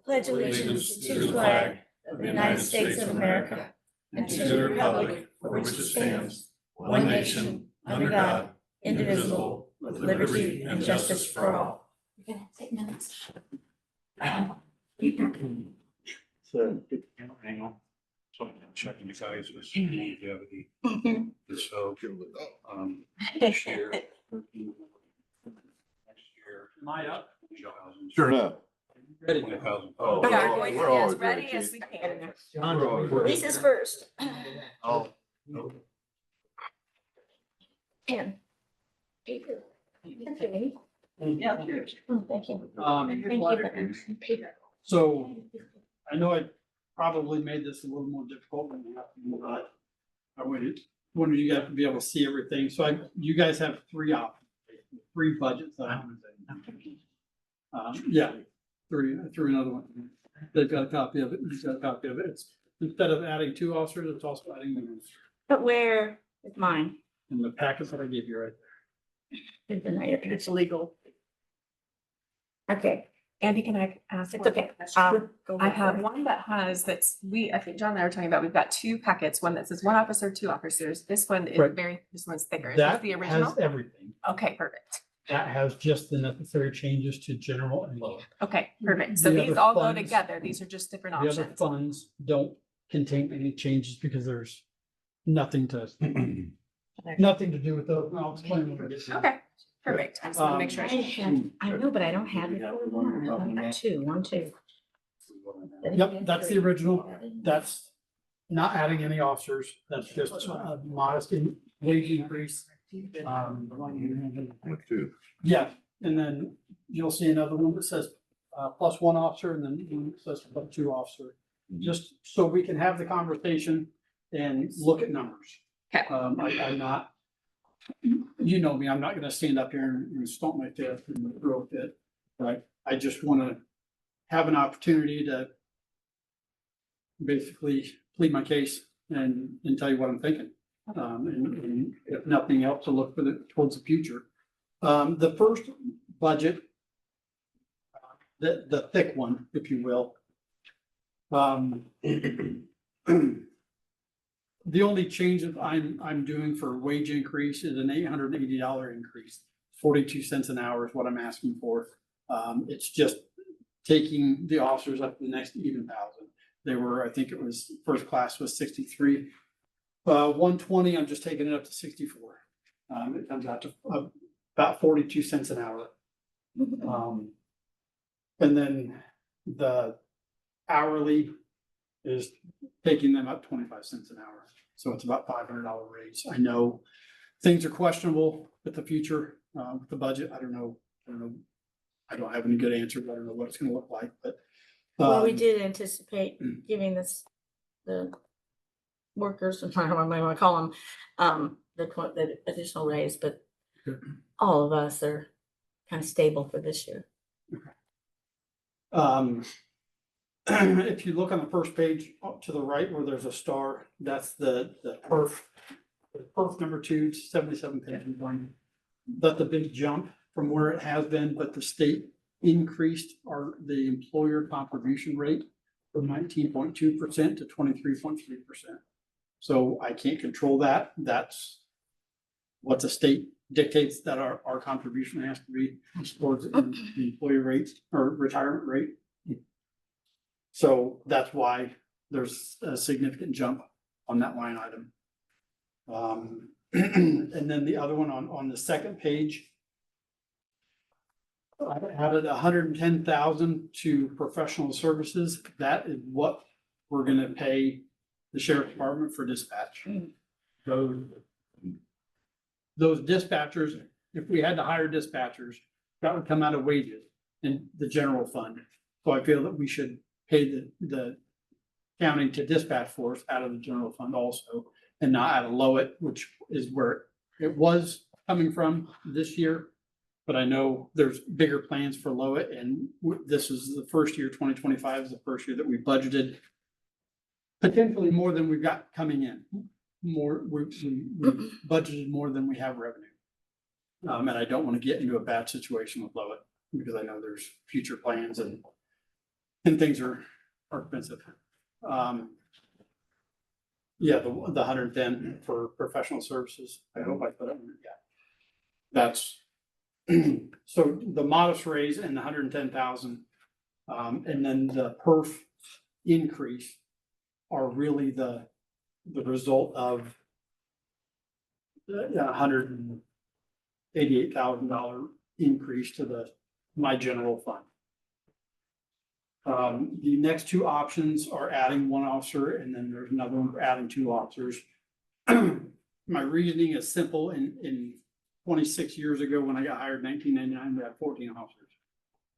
Pledge allegiance to the flag of the United States of America and to the republic for which it stands, one nation, under God, indivisible, with liberty and justice for all. You're gonna take minutes. So, hang on. So I'm checking you guys with longevity. So, share. Next year. Am I up? Sure. enough. Ready? 20,000. Oh, We are we're going all as good, ready Chief. as we can. John, Lisa's first. Oh, Pen. Paper. Okay. Yeah. Thank you. Thank Thank you. Paper. So I know I probably made this a little more difficult than it has to be, but I wanted you guys to be able to see everything. So you guys have three options, three budgets. Yeah, three, I threw another one. They've got a copy of it. You've got a copy of it. It's instead of adding two officers, it's also adding one. But where is mine? In the packets that I gave you right It's illegal. Okay. Andy, can I ask? It's one okay. question? Go I for have it. one that has, I think John and I were talking about, we've got two packets, one that says one officer, two officers. This one is Right. this one's thicker. Is this That the original? has everything. Okay, perfect. That has just the necessary changes to general and low. Okay, perfect. So The these other all go funds- together. These are just different The other options. funds don't contain any changes because there's nothing to, nothing to do with those. And I'll explain when we get to it. Okay, perfect. I just want to make sure. I had, I know, but I don't have it. I've got two, one, two. Yep, that's the original. That's not adding any officers. That's just a modest wage increase. with two. Yeah, and then you'll see another one that says plus one officer and then one that says plus two officer. Just so we can have the conversation and look at numbers. Okay. I'm not, you know me, I'm not gonna stand up here and stomp my fist and throw a fit, right? I just wanna have an opportunity to basically plead my case and tell you what I'm thinking. And if nothing else, to look for towards the future. The first budget, the thick one, if you will. The only change that I'm doing for wage increase is an $880 increase. 42 cents an hour is what I'm asking for. It's just taking the officers up to the next even thousand. They were, I think it was, first class was 63. 120, I'm just taking it up to 64. It comes out to about 42 cents an hour. And then the hourly is taking them up 25 cents an hour. So it's about $500 raise. I know things are questionable with the future, with the budget. I don't know. I don't have any good answers. I don't know what it's gonna look like, but. Well, we did anticipate giving this, the workers, I don't know what I want to call them, the additional raise, but all of us are kind of stable for this year. If you look on the first page up to the right where there's a star, that's the perf. Perf number 2, 77 pages one. That's a big jump from where it has been, but the state increased the employer contribution rate from 19.2% to 23.3%. So I can't control that. That's what the state dictates that our contribution has to be towards the employee rates or retirement rate. So that's why there's a significant jump on that line item. And then the other one on the second page, I added 110,000 to professional services. That is what we're gonna pay the sheriff's department for dispatch. Those dispatchers, if we had to hire dispatchers, that would come out of wages in the general fund. So I feel that we should pay the county to dispatch force out of the general fund also, and not out of Lowit, which is where it was coming from this year. But I know there's bigger plans for Lowit, and this is the first year, 2025 is the first year that we budgeted potentially more than we've got coming in. We budgeted more than we have revenue. And I don't want to get into a bad situation with Lovett because I know there's future plans and things are expensive. Yeah, the 110 for professional services. I hope I put it in there. Yeah. That's so the modest raise and the 110,000, and then the perf increase are really the result of the $188,000 increase to my general fund. The next two options are adding one officer, and then there's another one for adding two officers. My reasoning is simple. In 26 years ago, when I got hired in 1999, we had 14 officers.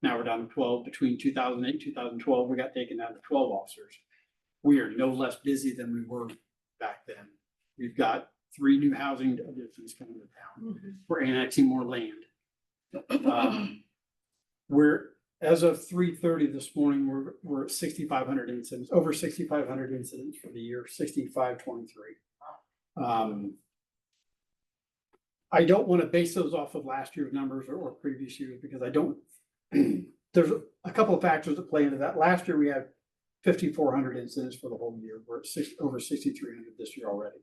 Now we're down to 12. Between 2008 and 2012, we got taken down to 12 officers. We are no less busy than we were back then. We've got 3 new housing additions coming to town. We're annexing more land. We're, as of 3:30 this morning, we're at 6,500 incidents, over 6,500 incidents for the year, 6,523. I don't want to base those off of last year's numbers or previous years because I don't, there's a couple of factors that play into that. Last year we had 5,400 incidents for the whole year. We're at over 6,300 this year already.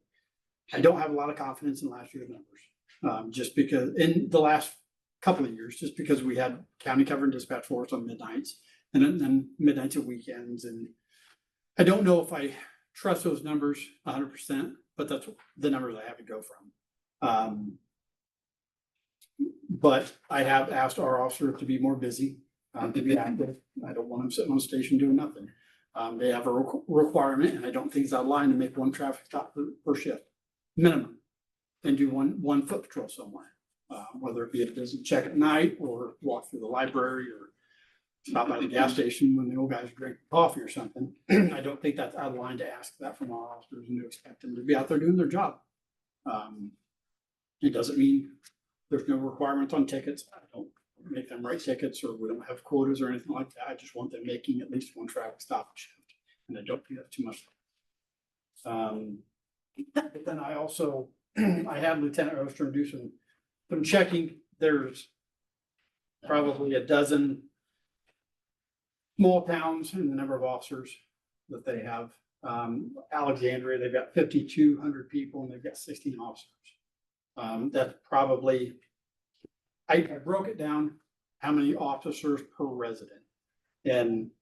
I don't have a lot of confidence in last year's numbers, just because in the last couple of years, just because we had county cover and dispatch force on midnights and then midnights and weekends. And I don't know if I trust those numbers 100%, but that's the numbers I have to go from. But I have asked our officer to be more busy, to be active. I don't want them sitting on station doing nothing. They have a requirement, and I don't think it's out of line to make 1 traffic stop per shift minimum and do one foot patrol somewhere. Whether it be a business check at night or walk through the library or stop by the gas station when the old guys are drinking coffee or something. I don't think that's out of line to ask that from our officers and to expect them to be out there doing their job. It doesn't mean there's no requirements on tickets. I don't make them write tickets or we don't have quotas or anything like that. I just want them making at least 1 traffic stop and shift. And I don't do that too much. But then I also, I had Lieutenant Oster do some checking. There's probably a dozen small towns in the number of officers that they have. Alexandria, they've got 5,200 people and they've got 16 officers. That's probably, I broke it down how many officers per resident. And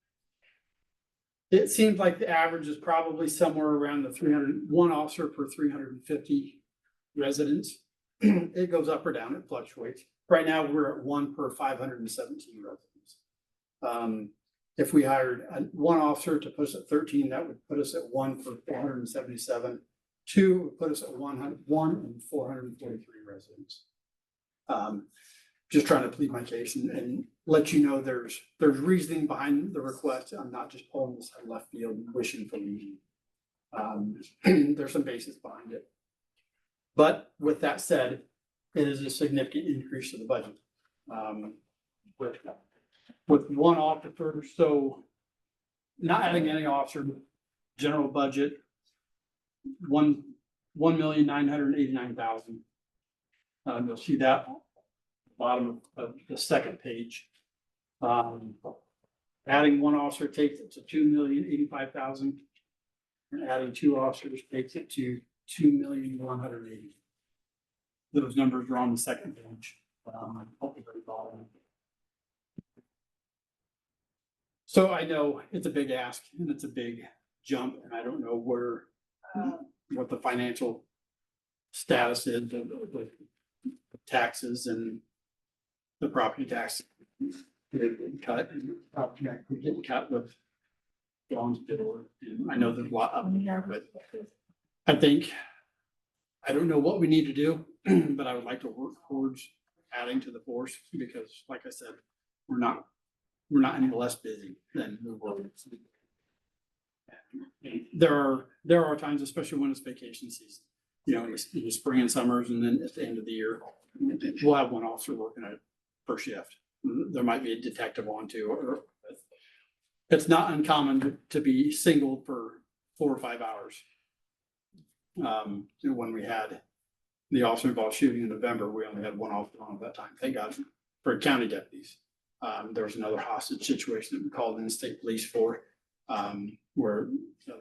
it seems like the average is probably somewhere around the 1 officer per 350 residents. It goes up or down, it fluctuates. Right now, we're at 1 per 517 residents. If we hired 1 officer to put us at 13, that would put us at 1 for 477. 2 would put us at 1 and 443 residents. Just trying to plead my case and let you know there's reasoning behind the request. I'm not just pulling this out of left field and wishing for me. There's some basis behind it. But with that said, it is a significant increase to the budget. With 1 officer, so not adding any officer, general budget, $1,989,000. You'll see that bottom of the second page. Adding 1 officer takes it to $2,085,000. And adding 2 officers takes it to $2,180,000. Those numbers are on the second page. So I know it's a big ask and it's a big jump, and I don't know what the financial status is of the taxes and the property tax getting cut and property tax getting cut with John's bill. And I know there's a lot up in there, but I think, I don't know what we need to do, but I would like to work towards adding to the force because like I said, we're not any less busy than we were. There are times, especially when it's vacation season, you know, in the spring and summers, and then at the end of the year, we'll have 1 officer working at per shift. There might be a detective on too, or it's not uncommon to be singled for 4 or 5 hours. When we had the officer involved shooting in November, we only had one officer on at that time, thank God, for county deputies. There was another hostage situation that we called in the state police for, where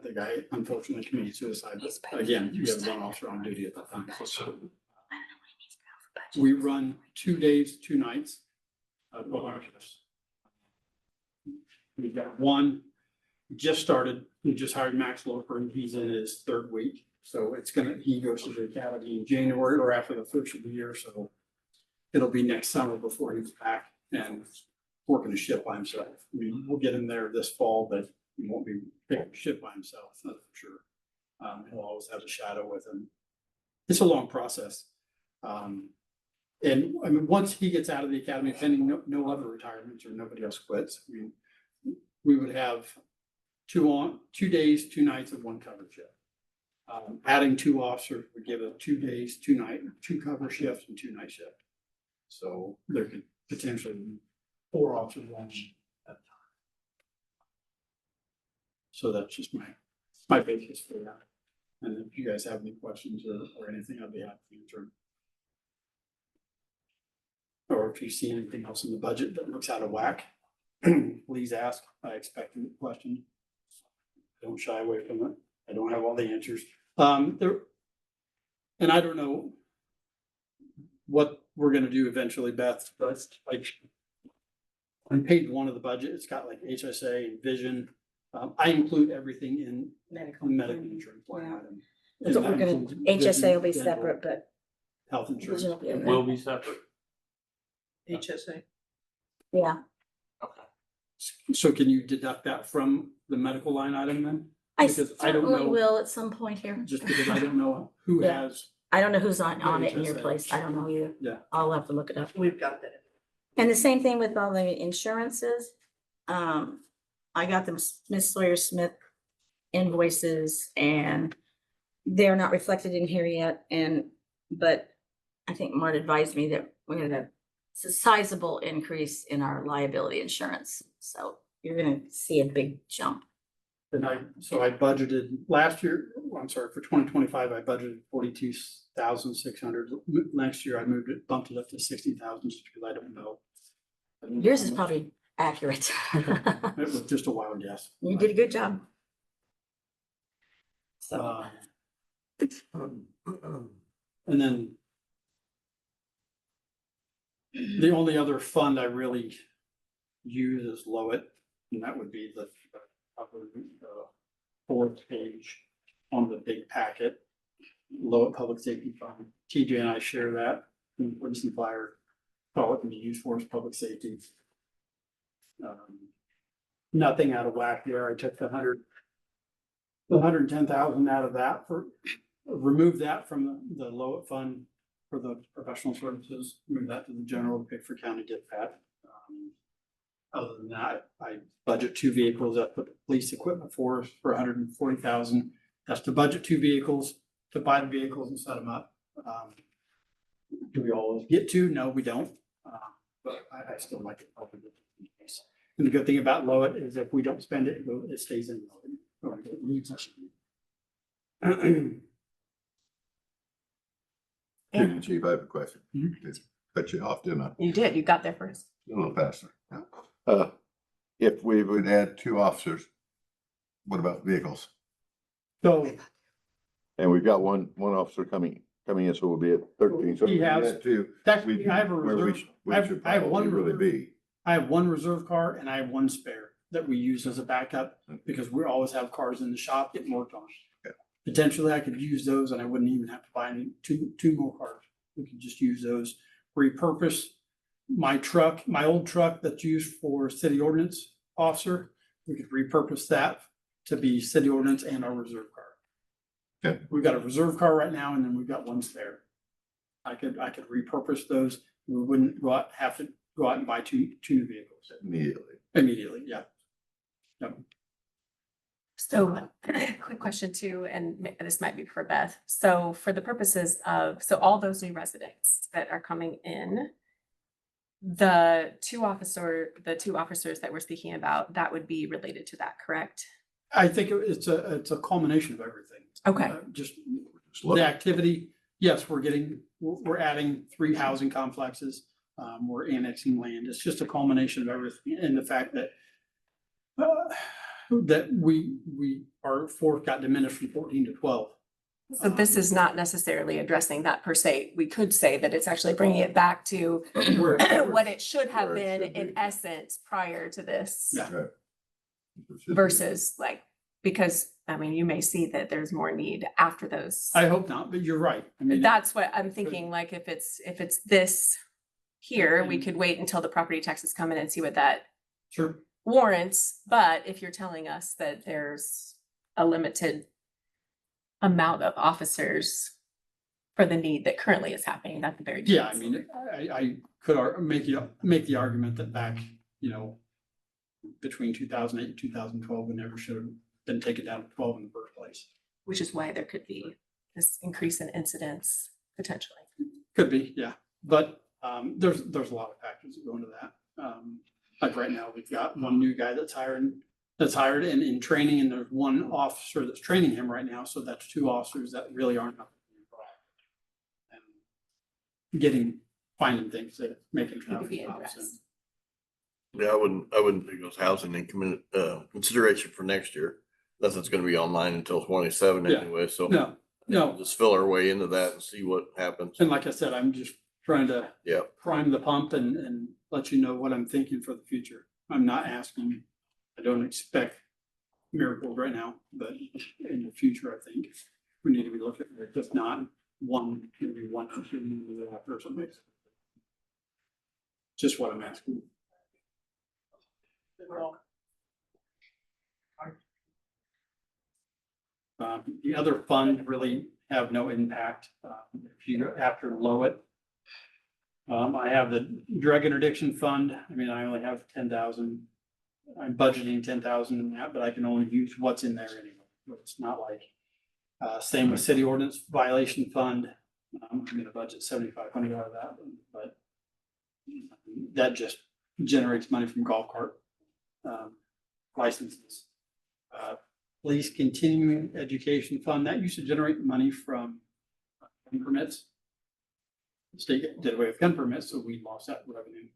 the guy unfortunately committed suicide. But again, we had one officer on duty at that time. We run 2 days, 2 nights. 12 hour shifts. We've got one just started, we just hired Max Loper, and he's in his 3rd week. So he goes to the academy in January or after the first of the year, so it'll be next summer before he's back and working a shift by himself. I mean, we'll get him there this fall, but he won't be picking a shift by himself, that's for sure. He'll always have a shadow with him. It's a long process. And I mean, once he gets out of the academy, pending no other retirements or nobody else quits, I mean, we would have 2 days, 2 nights of 1 cover shift. Adding 2 officers would give us 2 days, 2 cover shifts and 2 night shifts. So there could potentially be 4 officers on at a time. So that's just my basis for that. And if you guys have any questions or anything, I'd be happy to answer. Or if you see anything else in the budget that looks out of whack, please ask. I expect a question. Don't shy away from it. I don't have all the answers. And I don't know what we're gonna do eventually, Beth, but like on page 1 of the budget, it's got like HSA and vision. I include everything in Medical. medical insurance line Yeah. item. That's what we're And that gonna, includes HSA will be vision, dental, separate, but Health insurance. vision will be in It there. will be separate. HSA. Yeah, Okay. So can you deduct that from the medical line item then? I Because I don't certainly know- will at some point here. Just because I don't know who Yeah. has, I don't know who's on it in your HSA. place. I don't know either. Yeah. I'll have to look it up. We've got that. And the same thing with all the insurances. I got them Smith Sawyer Smith invoices and they're not reflected in here yet. But I think Mart advised me that we're gonna, it's a sizable increase in our liability insurance. So you're gonna see a big jump. and I budgeted last year, for 2025, I budgeted 42,600. Next year, bumped it up to 60,000 just because I don't know. Yours is probably accurate. It was just a wild guess. You did a good job. So, And then the only other fund I really use is Lowit, and that would be the upper, 4th page on the big packet. Lowit Public Safety Fund. TJ and I share that, in police and fire, all it can be used for is public safety. Nothing out of whack there. I took the 110,000 out of that remove that from the Lowit fund for the professional services, move that to the general, pay for county dispatch. Other than that, I budget 2 vehicles at the police equipment for 140,000. That's to budget 2 vehicles, to buy the vehicles and set them up. Do we always get to? No, we don't. But I still like it. And the good thing about Lowit is if we don't spend it, it stays in Lowit. Chief, I have a question. Mhm. Just cut you off, didn't I? You did, you got there first. A little faster. If we would add 2 officers, what about vehicles? So And we've got one officer coming in, so we'll be at 13. So He if we has- add 2, actually, I have a where we reserve. should I have probably one really reserve. be. I have 1 reserve car and I have 1 spare that we use as a backup because we always have cars in the shop getting worked on. Yeah. Potentially I could use those and I wouldn't even have to buy two more cars. We could just use those, repurpose my truck, my old truck that's used for city ordinance officer. We could repurpose that to be city ordinance and our reserve car. Okay. We've got a reserve car right now and then we've got 1 spare. I could repurpose those. We wouldn't have to go out and buy two new vehicles immediately, yeah. So, quick question too, and this might be for Beth. So for the purposes of, so all those new residents that are coming in, the 2 officers that we're speaking about, that would be related to that, correct? I think it's a culmination of everything. Okay. Just Just look. the activity, yes, we're adding 3 housing complexes. We're annexing land. It's just a culmination of everything and the fact that that our force got diminished from 14 to 12. So this is not necessarily addressing that per se. We could say that it's actually bringing it back to what it should have Where it been should in be. essence prior to this. Yeah. Versus like, because, I mean, you may see that there's more need after those. I hope not, but you're right. I mean, That's what I'm thinking, like, if it's this here, we could wait until the property taxes come in and see what that sure. warrants. But if you're telling us that there's a limited amount of officers for the need that currently is happening, that's very. Yeah, I mean, I could make the argument that back, between 2008 and 2012, we never should have been taken down to 12 in the first place. Which is why there could be this increase in incidents potentially. Could be, yeah, but there's a lot of factors that go into that. Like right now, we've got one new guy that's hired and in training, and there's one officer that's training him right now, so that's 2 officers that really aren't involved. And finding things that make it Need to traffic be stops. addressed. Yeah, I wouldn't think those housing in consideration for next year. Nothing's gonna be online until 27 Yeah. anyway, so. No, no, Just fill our way into that and see what happens. and like I said, I'm just trying to Yeah. prime the pump and let you know what I'm thinking for the future. I'm not asking, I don't expect miracles right now, but in the future, I think we need to be looking at it, just not maybe one after or something. Just what I'm asking. The other funds really have no impact. If you after Lowit. I have the drug interdiction fund. I mean, I only have 10,000. I'm budgeting 10,000 in that, but I can only use what's in there anyway. It's not like, same with city ordinance violation fund. I'm gonna budget 7,500 out of that, but that just generates money from golf cart licenses. Police continuing education fund, that used to generate money from gun permits. The state did away with gun permits, so we lost that revenue.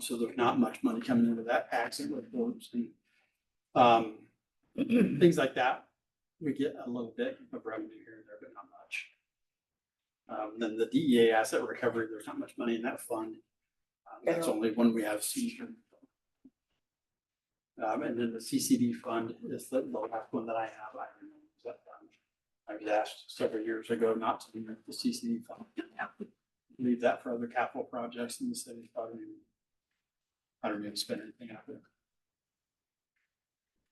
So there's not much money coming into that accident reports and things like that. We get a little bit of revenue here and there, but not much. Then the DEA asset recovery, there's not much money in that fund. That's only when we have seizure. And then the CCD fund is the last one that I have. I was asked several years ago not to do the CCD fund. Leave that for other capital projects in the city. I don't even spend anything out there.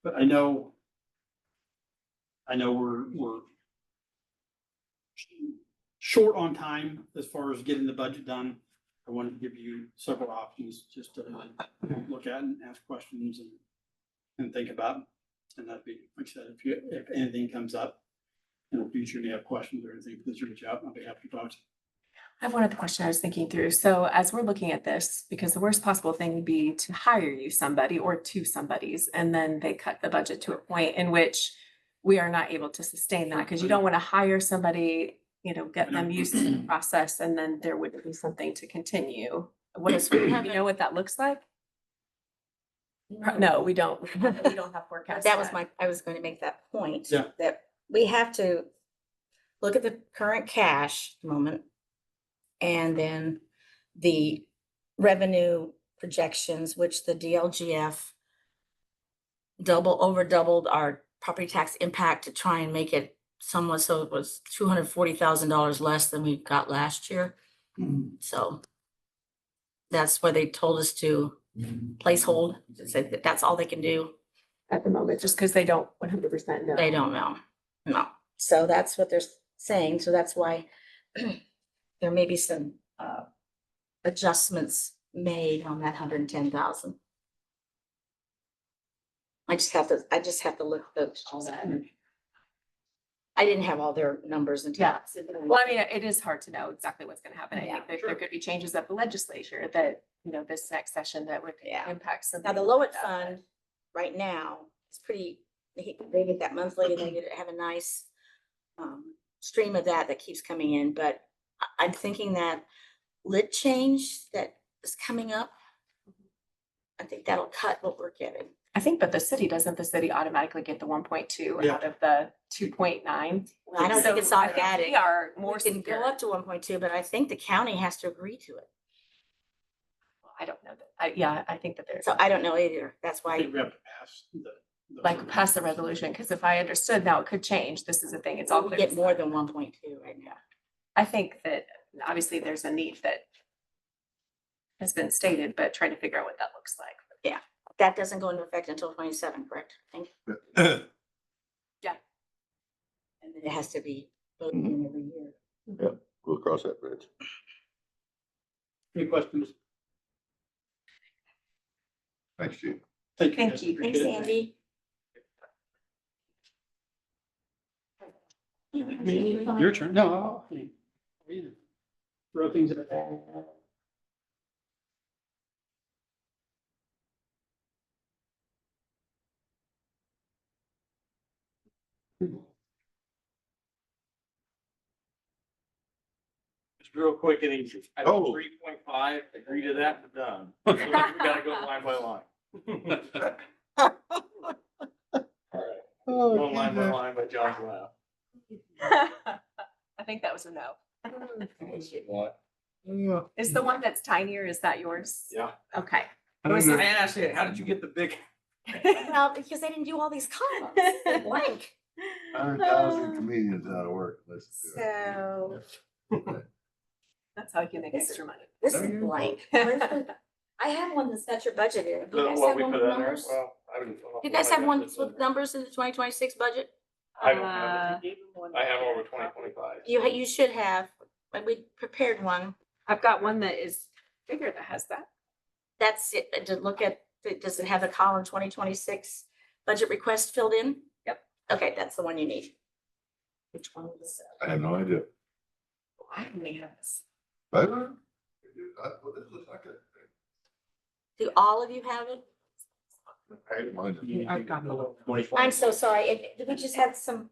But I know we're short on time as far as getting the budget done. I wanted to give you several options just to look at and ask questions and think about. And that'd be, like I said, if anything comes up in the future and you have questions or anything, please reach out. I'll be happy to talk to you. I have one other question I was thinking through. So as we're looking at this, because the worst possible thing would be to hire you somebody or 2 somebodies, and then they cut the budget to a point in which we are not able to sustain that, because you don't want to hire somebody, get them used to the process, and then there wouldn't be something to continue. What is, you know what that looks like? No, we don't. We don't have forecasts. That was yet. I was going to make that point. Yeah. That we have to look at the current cash moment. And then the revenue projections, which the DLGF over doubled our property tax impact to try and make it somewhat, so it was $240,000 less than we got last year. So that's where they told us to place hold, said that that's all they can do. At the moment, just because they don't 100% know. They don't know. No. So that's what they're saying. So that's why there may be some adjustments made on that 110,000. I just have to look at all that. I didn't have all their numbers and Yeah. tax. Well, I mean, it is hard to know exactly what's gonna happen. I Yeah, think there could be changes at the legislature that, this next session that would Yeah. impact some. Now, the Lowit fund right now is pretty, they get that monthly, and they have a nice stream of that keeps coming in, but I'm thinking that lit change that is coming up, I think that'll cut what we're getting. I think, but the city, doesn't the city automatically get the 1.2 Yeah. out of the 2.9? Well, I don't think it's So I think automatic. We are more We can go severe. up to 1.2, but I think the county has to agree to it. I don't know that. Yeah, I think that there's So I don't know either. That's I why, think we have to pass the. like pass the resolution, because if I understood, now it could change. This is the thing. It's all we clear. get more than 1.2 right now. I think that obviously there's a need that has been stated, but trying to figure out what that looks like. That doesn't go into effect until 27, correct? I think. Yeah. And then it has to be voted in every year. We'll cross that bridge. Any questions? Thanks, Chief. Thank you. Thank guys. you. Thanks, Appreciate it. Andy. Your turn. No. Throw things at. Just real quick and easy. I Oh. 3.5, agree to that, and done. We gotta go line by line. Go line by line by John's laugh. I think that was a no. What? Is the one that's tinier, is that yours? Yeah. Okay. I don't know. I asked you, how did you get the big? Well, because I didn't do all these columns. They're blank. 100,000 comedians out of work. Listen to So it. That's how you can make This- extra money. this is blank. Where's the- I have one that's got your budget in it. Do you guys What have we one put with in there? numbers? Well, I haven't. Do you guys have one with numbers in the 2026 budget? I don't have it. I have over 2025. You should have, like, we prepared one. I've got one that is bigger that has that. That's it, to look at, does it have the column 2026 budget request filled in? Yep. Okay, that's the one you need. Which one is I have no idea. I only have this. But well, this looks like it. do all of you have it? I have mine. I've got the. I'm so sorry. We just had some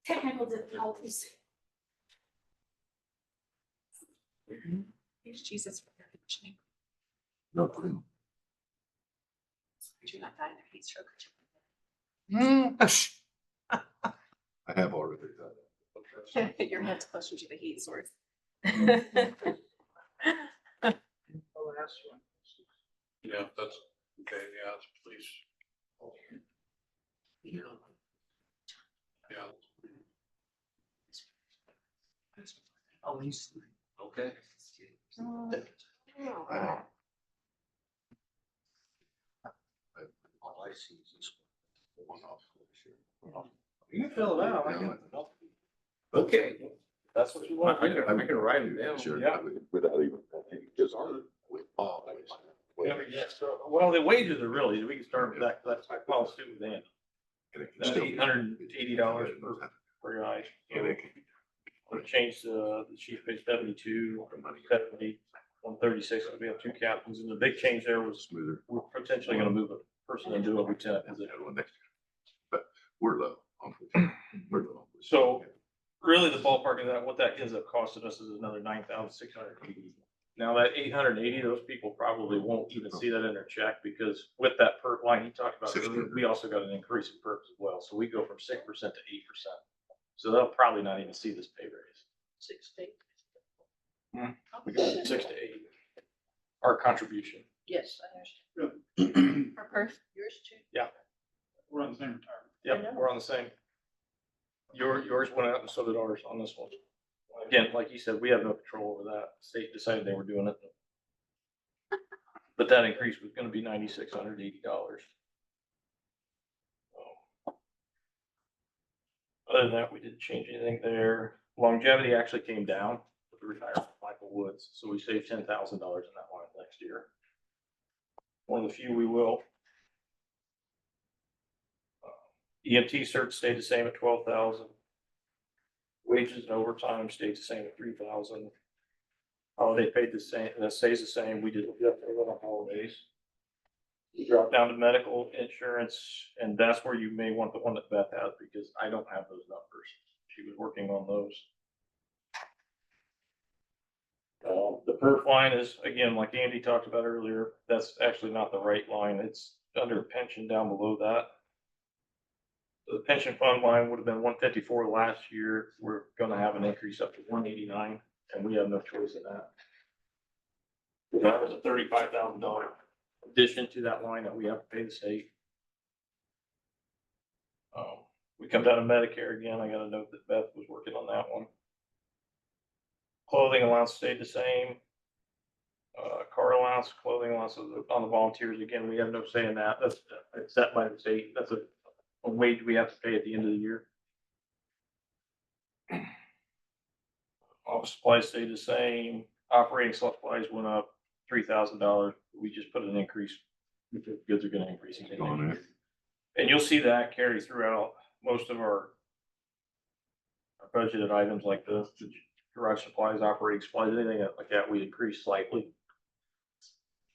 technical difficulties. Here's Jesus for your mentioning. No clue. Do not die in a heat stroke. I have already done it. Your head's closer to the heat source. Yeah, that's, okay, yeah, please. Yeah. Okay. All I see is this one off. You can fill it out. I can- Okay. That's what you want. I can write it down. Sure. Yeah. Without even, just we always. Yeah, well, the wages are really, we can start with that, that's, I follow suit with Andy. That's $880 per guy. We'll change the chief pay 72, 70, 136, we have two captains, and the big change there was Smoother. we're potentially gonna move a person into a lieutenant position. But we're low. We're low. So really the ballpark of that, what that ends up costing us is another 9,680. Now that 880, those people probably won't even see that in their check because with that perk line he talked about, 16. we also got an increase in perks as well. So we go from 6% to 8%. So they'll probably not even see this pay raise. 6 to 8. We go from 6 to 8. Our contribution. Yes, I understand. Per person. Yours too. We're on the same retirement. Yep, we're on the same. Yours went up and so did ours on this one. Again, like you said, we have no control over that. State decided they were doing it. But that increase was gonna be $9,680. Other than that, we didn't change anything there. Longevity actually came down with the retirement of Michael Woods, so we saved $10,000 in that line next year. One of the few we will. EMT cert stayed the same at 12,000. Wages and overtime stayed the same at 3,000. Holiday paid the same, that stays the same. We did on holidays. We dropped down to medical insurance, and that's where you may want the one that Beth has because I don't have those numbers. she was working on those. The perf line is, again, like Andy talked about earlier, that's actually not the right line. It's under pension down below that. The pension fund line would have been 154 last year. We're gonna have an increase up to 189, and we have no choice in that. That was a $35,000 addition to that line that we have to pay the state. We come down to Medicare again. I got a note that Beth was working on that one. Clothing allowance stayed the same. Car allowance, clothing allowance on the volunteers, again, we have no say in that. That's set by the state. That's a wage we have to pay at the end of the year. Office supplies stayed the same. Operating supplies went up $3,000. We just put an increase because goods are gonna increase again. On it. And you'll see that carry throughout most of our budgeted items like the garage supplies, operating supplies, anything like that, we increased slightly.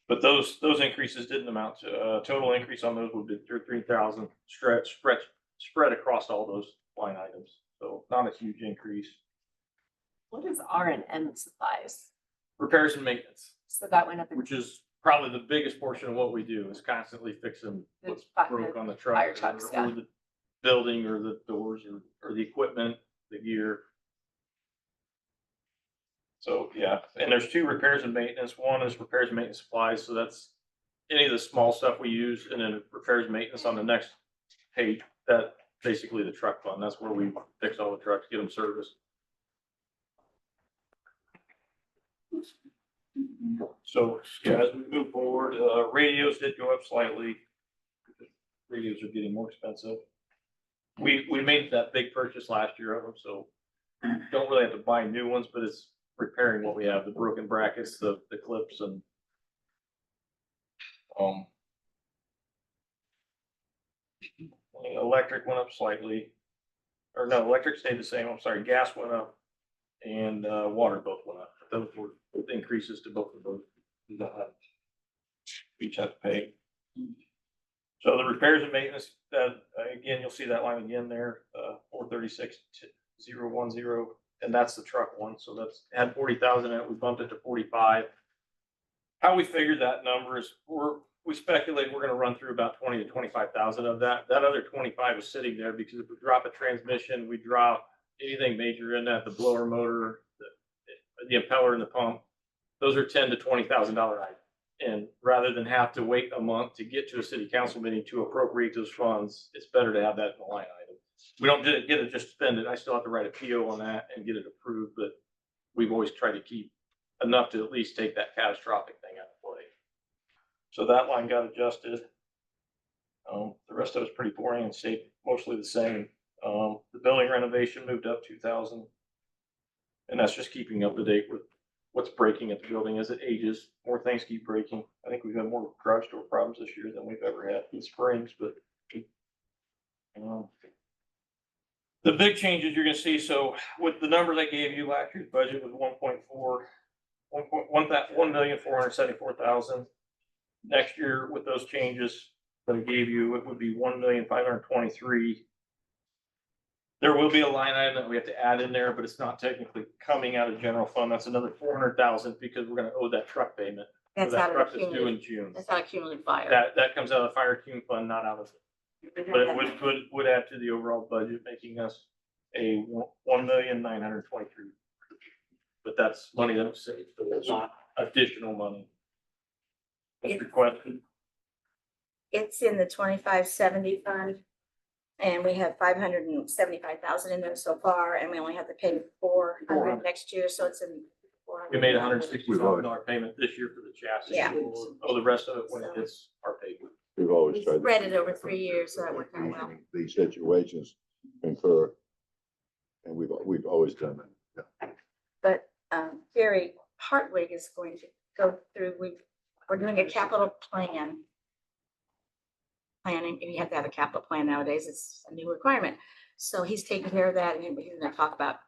But those increases didn't amount to, total increase on those would be 3,000 spread across all those line items. So not a huge increase. What is R&M supplies? Repairs and maintenance, So that went up. which is probably the biggest portion of what we do, is constantly fixing The what's fi- broke on the fire truck trucks, or yeah. the building or the doors or the equipment, the gear. So, yeah, and there's two repairs and maintenance. One is repairs and maintenance supplies, so that's any of the small stuff we use, and then repairs and maintenance on the next page, that basically the truck fund, that's where we fix all the trucks, get them serviced. So, yeah, as we move forward, radios did go up slightly. Radios are getting more expensive. We made that big purchase last year of them, so don't really have to buy new ones, but it's repairing what we have, the broken brackets, the clips and electric went up slightly. Or no, electric stayed the same. I'm sorry, gas went up and water both went up. Those were increases to both of those. Each have to pay. So the repairs and maintenance, that again, you'll see that line again there, 436,010, and that's the truck one. So that's had 40,000 in it. We bumped it to 45. How we figured that number is we speculate we're going to run through about 20 to 25,000 of that. That other 25 is sitting there because if we drop a transmission, we drop anything major in that, the blower motor, the impeller and the pump, those are $10,000 to $20,000 items. And rather than have to wait a month to get to a city council meeting to appropriate those funds, it's better to have that in the line item. We don't get it, just spend it. I still have to write a PO on that and get it approved, but we've always tried to keep enough to at least take that catastrophic thing out of play. So that line got adjusted. The rest of it's pretty boring and stayed mostly the same. The building renovation moved up 2,000. And that's just keeping up to date with what's breaking at the building as it ages. More things keep breaking. I think we've had more garage door problems this year than we've ever had in springs, but the big changes you're gonna see, so with the numbers I gave you, last year's budget was 1,474,000. Next year, with those changes that I gave you, it would be 1,523,000. There will be a line item that we have to add in there, but it's not technically coming out of general fund. That's another 400,000 because we're gonna owe that truck payment. That's That out of truck the is due in cumulative, June. that's out of cumulative fire. That comes out of the fire cum fund, not out of, but it would add to the overall budget, making us a 1,923,000. But that's money that's saved, so it's not additional money. That's requested. It's in the 2570 fund. And we have 575,000 in there so far, and we only have to pay 400 next year, so it's in. We made $160,000 payment this year for the chassis. Yeah. Oh, the rest of it when it hits our payment. We've always We tried. to- spread it over 3 years, so that worked out well. These situations incur, and we've always done that. But Gary Hartwig is going to go through, we're doing a capital planning. You have to have a capital plan nowadays. It's a new requirement. So he's taking care of that, and he's gonna talk about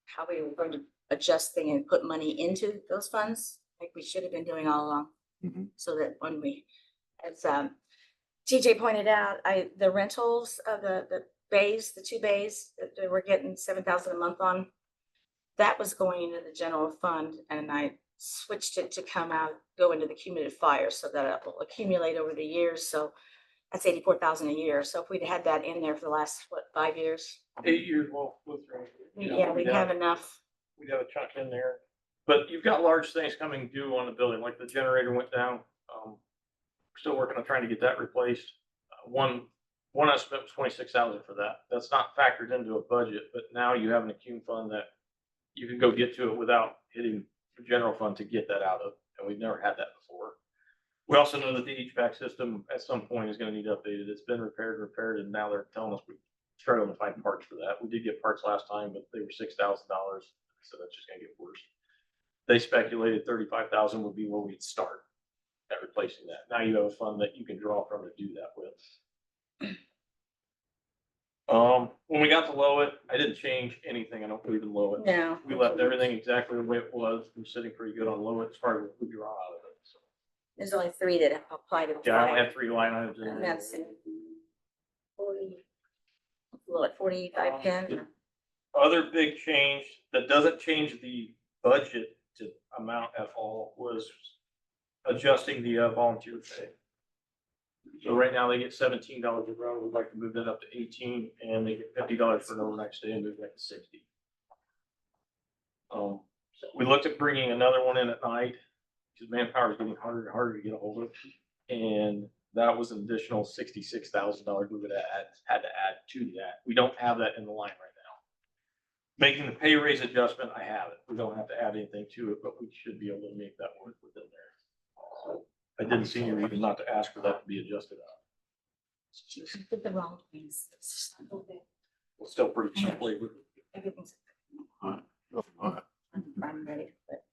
how we were going to adjust things and put money into those funds, like we should have been doing all along. Mhm. So that when we, as TJ pointed out, the rentals of the bays, the 2 bays that we're getting 7,000 a month on, that was going into the general fund, and I switched it to go into the cumulative fire, so that it will accumulate over the years, so that's 84,000 a year. So if we'd had that in there for the last, 5 years? 8 years, well, Yeah, we'd have enough. we'd have a chunk in there. But you've got large things coming due on the building, like the generator went down. We're still working on trying to get that replaced. One estimate was 26,000 for that. That's not factored into a budget, but now you have an accum fund that you can go get to it without hitting the general fund to get that out of, and we've never had that before. We also know that the HVAC system at some point is gonna need updated. It's been repaired, and now they're telling us we struggle to find parts for that. We did get parts last time, but they were $6,000, so that's just gonna get worse. They speculated 35,000 would be where we'd start at replacing that. Now you have a fund that you can draw from to do that with. When we got to Lowit, I didn't change anything. I don't believe in Lowit. No. We left everything exactly the way it was. We're sitting pretty good on Lowit as far as what we draw out of it. So, There's only 3 that apply to the yeah, I only fire. had 3 line items in And there. that's in 40, what, 4510? Other big change that doesn't change the budget to amount at all was adjusting the volunteer pay. So right now they get $17 a row. We'd like to move that up to 18, and they get $50 for an overnight stay and move that to 60. We looked at bringing another one in at night because manpower is getting harder and harder to get a hold of. And that was an additional $66,000 we would have had to add to that. We don't have that in the line right now. Making the pay raise adjustment, I have it. We don't have to add anything to it, but we should be able to make that work within there. So I didn't see any reason not to ask for that to be adjusted out. Did the wrong things. It's still pretty cheap labor. Everything's, All right. I'm ready, but.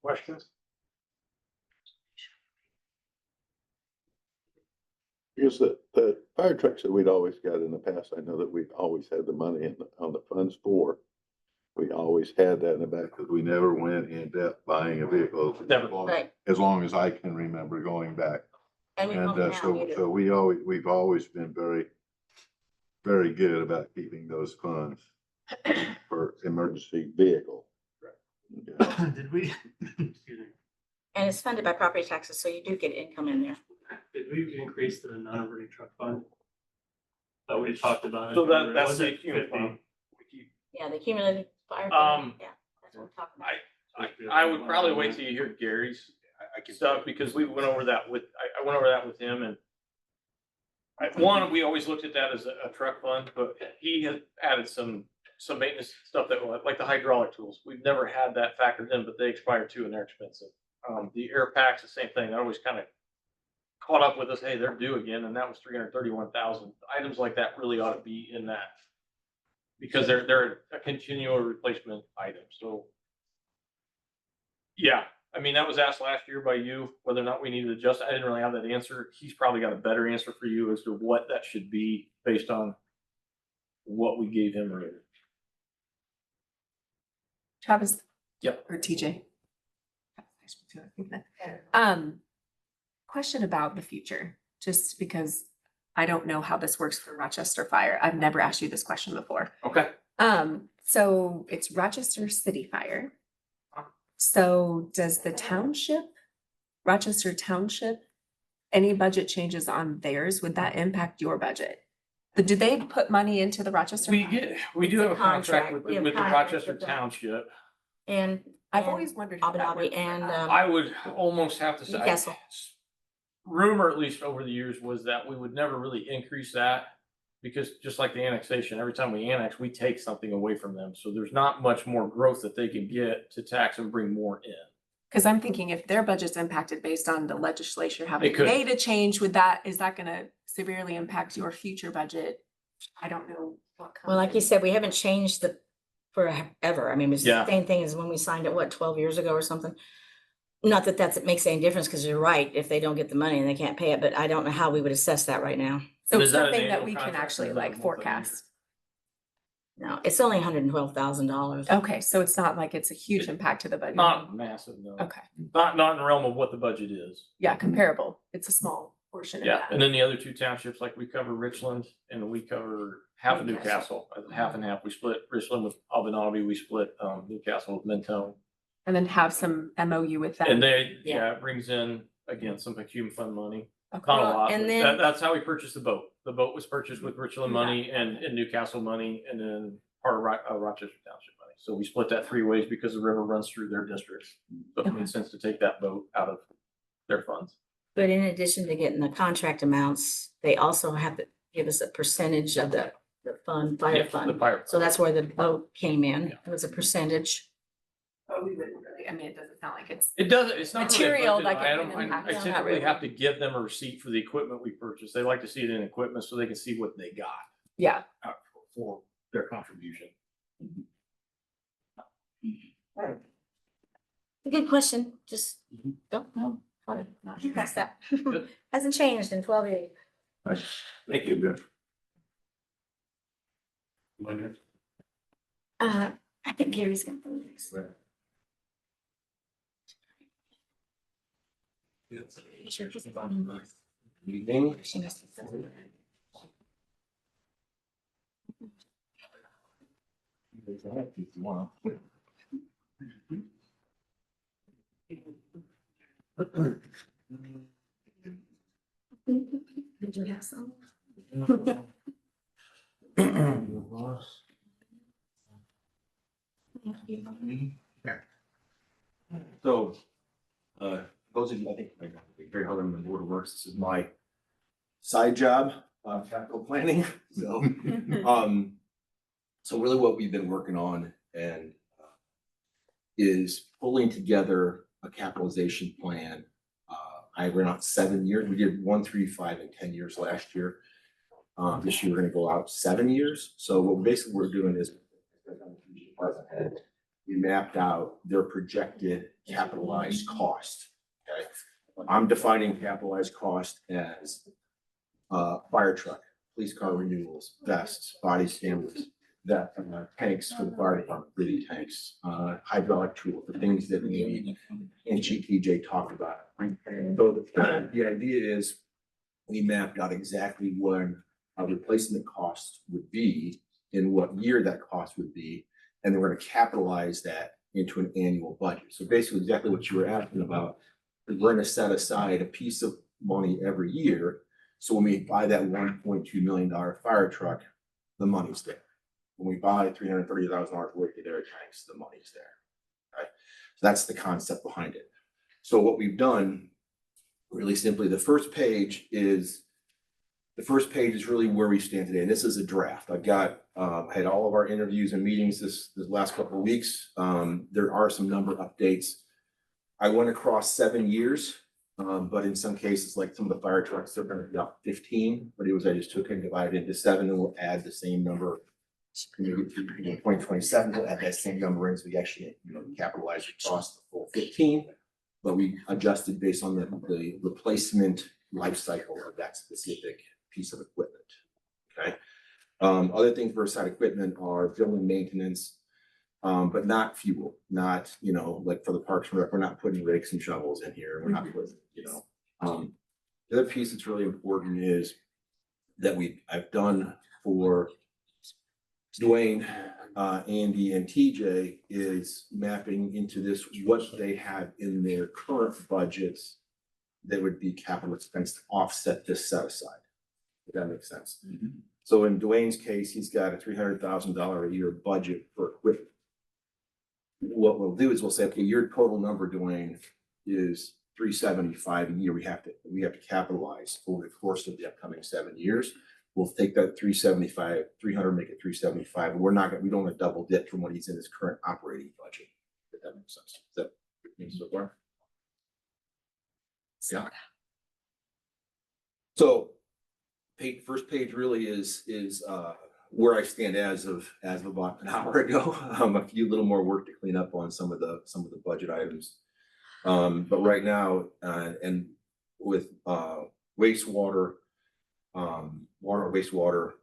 Questions? Because the fire trucks that we'd always got in the past, I know that we've always had the money on the funds for. We always had that in the back because we never went in depth buying a vehicle. Never. Right. As long as I can remember going back. And we And won't now so either. we've always been very, very good about keeping those funds for emergency vehicle. Yeah. Did we, excuse me, And it's funded by property taxes, so you do get income in there. did we increase the non-operating truck fund? That we talked about. So that's Was the it accumulative 50? fund. We keep- Yeah, the cumulative fire. Um, fund, yeah, that's what we're talking about. I would probably wait till you hear Gary's stuff, because we went over that with, I went over that with him, and we always looked at that as a truck fund, but he had added some maintenance stuff that, like the hydraulic tools. We've never had that factored in, but they expire too and they're expensive. The air packs, the same thing. That always kind of caught up with us. Hey, they're due again, and that was 331,000. Items like that really ought to be in that, because they're a continual replacement item. So, yeah, I mean, that was asked last year by you, whether or not we needed to adjust. I didn't really have that answer. He's probably got a better answer for you as to what that should be based on what we gave him earlier. Travis? Yep. Or TJ? Question about the future, just because I don't know how this works for Rochester Fire. I've never asked you this question before. Okay. So it's Rochester City Fire. So does the township, Rochester Township, any budget changes on theirs, would that impact your budget? Do they put money into the Rochester? We Fire? do have a contract We have with the contracts Rochester with them. Township. And. I've and always wondered. how Abu that Dhabi worked for and, us. I would almost have to say. Newcastle. Rumor, at least over the years, was that we would never really increase that, because just like the annexation, every time we annex, we take something away from them. So there's not much more growth that they can get to tax and bring more in. Cause I'm thinking if their budget's impacted based on the legislature having could. made a change with that, is that gonna severely impact your future budget? I don't know what. Well, like you said, we haven't changed forever. I mean, it's the Yeah. same thing as when we signed it, 12 years ago or something? Not that it makes any difference, because you're right, if they don't get the money and they can't pay it, but I don't know how we would assess that right now. So Is that an something that annual we can contract or actually is that a like multi-year? forecast. No, it's only $112,000. Okay, so it's not like it's a huge impact to the budget. Not massive, no. Okay, Not in the realm of what the budget is. yeah, comparable. It's a small portion of Yeah, that. and then the other two townships, like we cover Richland and we cover half of Newcastle, half and half. We split Richland with Abenabi, we split Newcastle with Mentone. And then have some MOU with them. And they, Yeah. yeah, it brings in, again, some vacuum fund money. Okay. Not a Well, lot, and but then- that's how we purchased the boat. The boat was purchased with Richland money and Newcastle money and then part of Rochester Township money. So we split that three ways because the river runs through their districts. So it made sense to take that boat out of their funds. But in addition to getting the contract amounts, they also have to give us a percentage of the fund, fire Yeah, the fund. fire. So that's where the boat came in. It was a percentage. But we wouldn't really, I mean, it doesn't sound like it's, It doesn't, it's not. really a Material budget that item. can impact I it. Not typically really. have to give them a receipt for the equipment we purchased. They like to see it in equipment so they can see what they got yeah. out for their contribution. A good question, just don't know how to address that. Hasn't changed in 12 years. Thank you, good. I think Gary's gonna go next. Sure, he's on. She must have said it. Did you have some? So, those of you, I think, very hard on the board of works, this is my side job, capital planning, so, so really what we've been working on and is pulling together a capitalization plan. I ran out 7 years, we did 1, 3, 5, and 10 years last year. This year we're gonna go out 7 years, so what basically we're doing is we mapped out their projected capitalized cost, okay? I'm defining capitalized cost as fire truck, police car renewals, vests, body cameras, that tanks for the fire department, breathing tanks, hydraulic tool, the things that maybe NGTJ talked about. So the idea is we mapped out exactly what a replacement cost would be and what year that cost would be. And then we're gonna capitalize that into an annual budget. So basically exactly what you were asking about, is we're gonna set aside a piece of money every year. So when we buy that $1.2 million fire truck, the money's there. When we buy $330,000 worth of air tanks, the money's there. Right? So that's the concept behind it. So what we've done, really simply, the first page is really where we stand today, and this is a draft. I've got, had all of our interviews and meetings this last couple of weeks. There are some number updates. I went across 7 years, but in some cases, like some of the fire trucks, they're gonna be up 15, but I just took and divided into 7, and we'll add the same number. When we get to 2027, we'll add that same number in, so we actually, capitalize across the full 15. But we adjusted based on the replacement life cycle of that specific piece of equipment, okay? Other things for side equipment are building maintenance, but not fuel, not, like for the Parks and Rec, we're not putting rakes and shovels in here, we're not putting, the other piece that's really important is that I've done for Dwayne, Andy, and TJ is mapping into this, what they have in their current budgets that would be capital expense to offset this set aside. If that makes sense. So in Dwayne's case, he's got a $300,000 a year budget for equipment. What we'll do is we'll say, okay, your total number, Dwayne, is $375 a year. We have to capitalize over the course of the upcoming 7 years. We'll take that 375, 300, make it 375. We don't want to double dip from what he's in his current operating budget. If that makes sense. Does that make sense so far? Yeah. So first page really is where I stand as of about an hour ago. A few little more work to clean up on some of the budget items. But right now, and with wastewater, wastewater,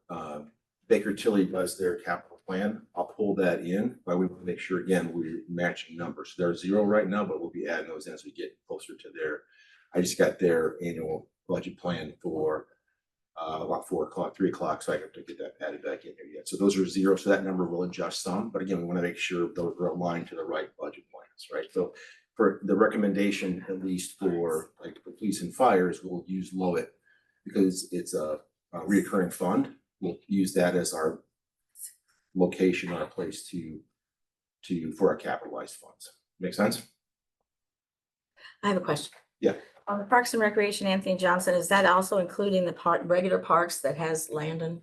Baker Tilly does their capital plan. I'll pull that in, but we want to make sure, again, we're matching numbers. They're 0 right now, but we'll be adding those in as we get closer to I just got their annual budget plan for about 4 o'clock, 3 o'clock, so I have to get that added back in here yet. So those are zero, so that number will adjust some, but again, we want to make sure those are aligned to the right budget plans, right? So for the recommendation, at least for like the police and fires, we'll use Lowit because it's a reoccurring fund. We'll use that as our location or a place for our capitalized funds. Make sense? I have a question. Yeah. On the Parks and Recreation, Anthony Johnson, is that also including the regular parks that has Landon?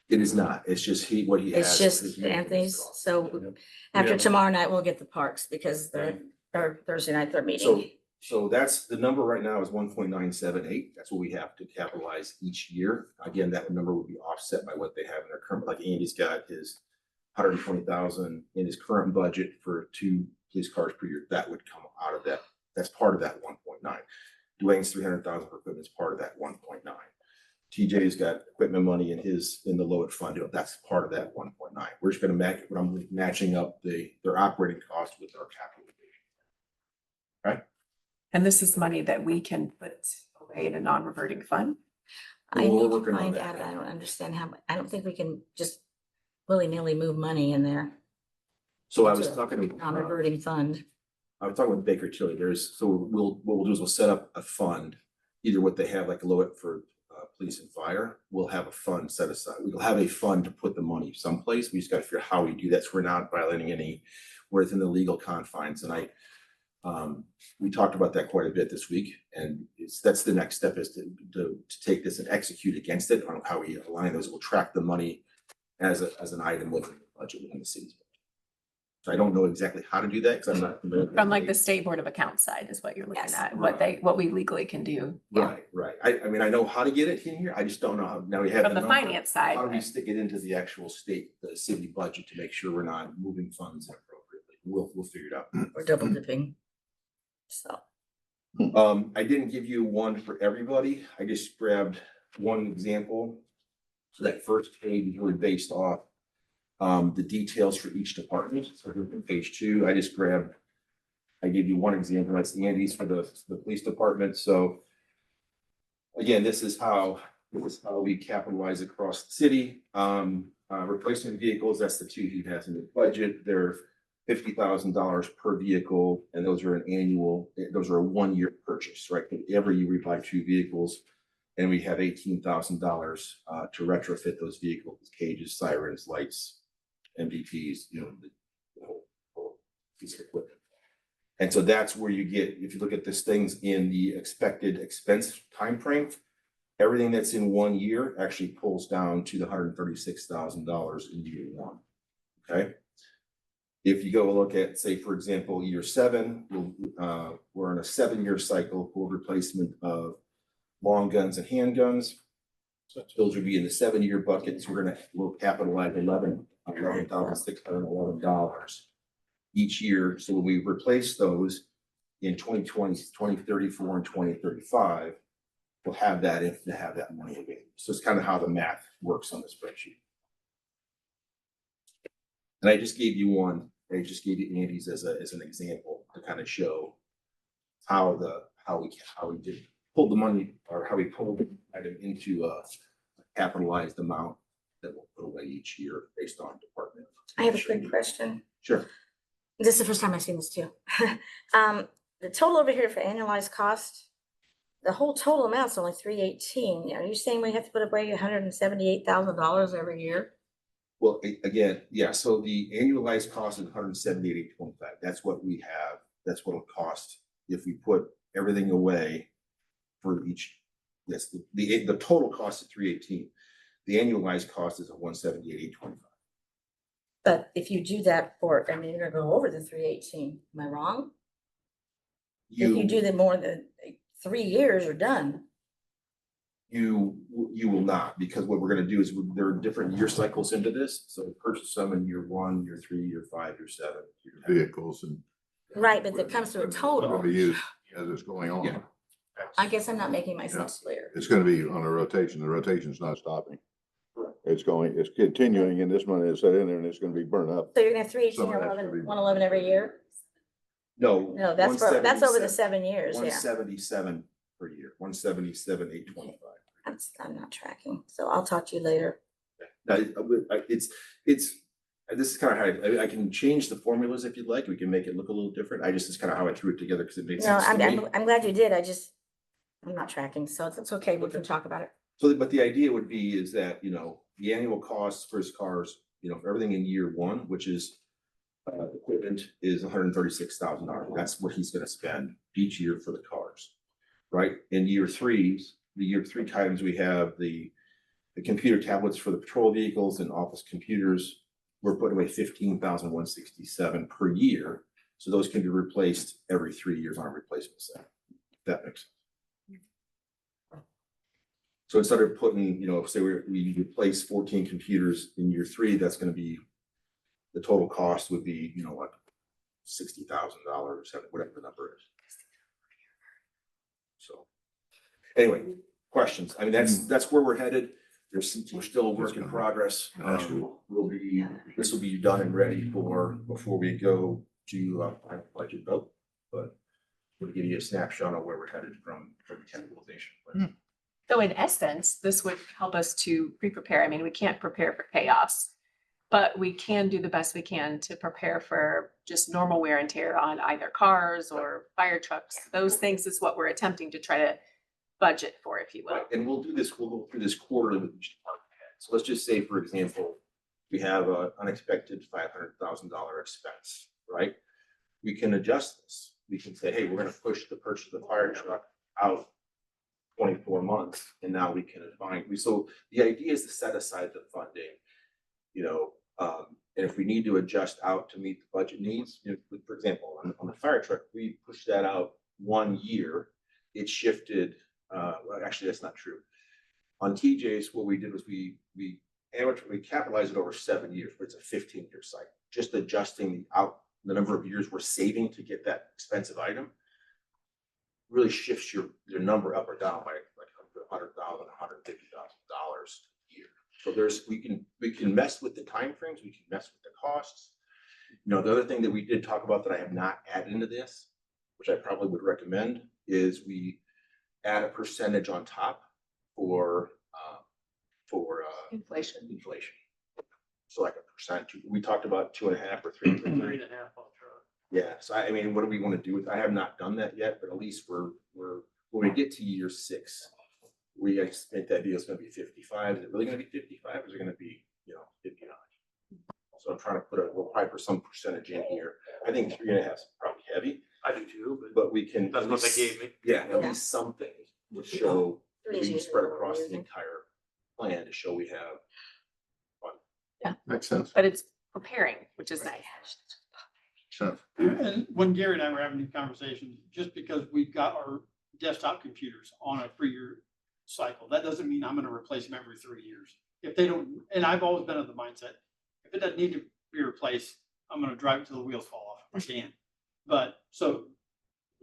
It is not. It's just what he has. It's just is maintenance Anthony's, costs. so after Yeah. tomorrow night, we'll get the parks because they're, or Thursday night, they're So, meeting. so that's, the number right now is 1.978. That's what we have to capitalize each year. Again, that number would be offset by what they have in their current, like Andy's got his 120,000 in his current budget for 2 police cars per year. That would come out of that. That's part of that 1.9. Dwayne's 300,000 for equipment is part of that 1.9. TJ's got equipment money in the Lowit fund. That's part of that 1.9. We're just gonna match, I'm matching up their operating cost with our capitalization. And this is money that we can put away in a non-reverting fund. I We're need to working on find that. out, I don't understand how, I don't think we can just willy-nilly move money in there, So I was It's a talking. non-reverting fund. I was talking with Baker Tilly, what we'll do is we'll set up a fund, either what they have like Lowit for police and fire, we'll have a fund set aside. We'll have a fund to put the money someplace. We just gotta figure out how we do that, so we're not violating we're within the legal confines. And we talked about that quite a bit this week, and that's the next step, is to take this and execute against it on how we align those. We'll track the money as an item within the budget within the city's budget. So I don't know exactly how to do that, because I'm not familiar with From like the state board of accounts side is what you're looking Yes. at, what we legally can do. Right. I mean, I know how to get it in here. I just don't know how. Now we have From the number. finance side. How do we stick it into the actual the city budget to make sure we're not moving funds inappropriately? We'll figure it out. We're double dipping. So, I didn't give you one for everybody. I just grabbed one example. So that first page is really based off the details for each department. So here's page 2, I gave you one example. That's Andy's for the police department. So again, this is how we capitalize across the city. Replacement vehicles, that's the 2 he has in the budget. They're $50,000 per vehicle, and those are a 1-year purchase, right? Every year we buy 2 vehicles, and we have $18,000 to retrofit those vehicles, cages, sirens, lights, MVPs, the whole piece of equipment. And so that's where you get, if you look at this things in the expected expense timeframe, everything that's in 1 year actually pulls down to the $136,000 in year 1. Okay. If you go look at, say, for example, year 7, we're in a 7-year cycle for replacement of long guns and handguns. So those would be in the 7-year buckets. We'll capitalize $11,611 each year. So when we replace those in 2020, 2034, and 2035, we'll have that money available. So it's kind of how the math works on the spreadsheet. And I just gave you one. I just gave you Andy's as an example to kind of show how we did pull the money, or how we pulled the item into a capitalized amount that we'll put away each year based on department. I have a quick question. Sure. This is the first time I've seen this too. The total over here for annualized cost, the whole total amount's only 318. Are you saying we have to put away $178,000 every year? Well, again, yeah, so the annualized cost is $178,825. That's what we have. That's what it'll cost if we put everything away for each. Yes, the total cost is 318. The annualized cost is $178,825. But if you do that for, I mean, you're gonna go over the 318. Am I wrong? If you do the more than 3 years, you're done. You will not, because what we're gonna do is there are different year cycles into this. So purchase some in year 1, year 3, year 5, year 7. year 10. Vehicles and. Right, but that comes to a total. It'll be used as it's going on. Yeah. I guess I'm not making myself clear. It's gonna be on a rotation. The rotation's not stopping. It's continuing, and this money is set in there, and it's gonna be burned up. So you're gonna have 318 Some of or that's gonna 11, be- 111 every year? No. No, that's over the 177 7 years, yeah. 177 per year, 177,825. I'm not tracking, so I'll talk to you later. It's, this is kind of how, I can change the formulas if you'd like, we can make it look a little different, this is kind of how I threw it together, because it makes No, sense to me. I'm glad you did. I'm not tracking, so it's okay. We can talk about it. So, but the idea would be is that, the annual costs for his cars, for everything in year one, which is equipment, is $136,000. That's what he's gonna spend each year for the cars, right? In year three, the year three items, we have the computer tablets for the patrol vehicles and office computers. We're putting away $15,167 per year. So those can be replaced every 3 years on a replacement set. If that makes sense. So instead of putting, say we replace 14 computers in year three, that's gonna be, the total cost would be, like $60,000, whatever the number is. So anyway, questions? I mean, that's where we're headed. We're still a work in progress. This will be done and ready before we go to budget vote, but we'll give you a snapshot of where we're headed from the capitalization. So in essence, this would help us to pre-prepare. I mean, we can't prepare for chaos, but we can do the best we can to prepare for just normal wear and tear on either cars or fire trucks. Those things is what we're attempting to try to budget for, if you will. Right, and we'll go through this quarterly with each department head. So let's just say, for example, we have an unexpected $500,000 expense, right? We can adjust this. We can say, hey, we're gonna push the purchase of the fire truck out 24 months, and now we can find, so the idea is to set aside the funding, and if we need to adjust out to meet the budget needs, for example, on the fire truck, we pushed that out 1 year. It shifted, well, actually, that's not true. On TJ's, what we did was we capitalized it over 7 years, but it's a 15-year cycle, just adjusting the number of years we're saving to get that expensive item really shifts your number up or down by like $100,000, $150,000 a year. So we can mess with the timeframes, we can mess with the costs. The other thing that we did talk about that I have not added into this, which I probably would recommend, is we add a percentage on top for Inflation. So like a percent, we talked about 2.5 or 3. 3.5 on truck. Yeah, so I mean, what do we want to do with, I have not done that yet, but at least we're, when we get to year 6, we estimate that deal is gonna be 55. Is it really gonna be 55 or is it gonna be, 59? So I'm trying to we'll probably put some percentage in here. I think 3.5 is probably heavy, I do too, but we can. that's what they gave me. Yeah, at least something to show, Three is we can usually spread what we're across the using. entire plan to show we have. Makes sense. But it's preparing, which is nice. Sense. And when Gary and I were having these conversations, just because we've got our desktop computers on a 3-year cycle, that doesn't mean I'm gonna replace them every 3 years. If they don't, and I've always been of the mindset, if it doesn't need to be replaced, I'm gonna drive it till the wheels fall off if I can. But so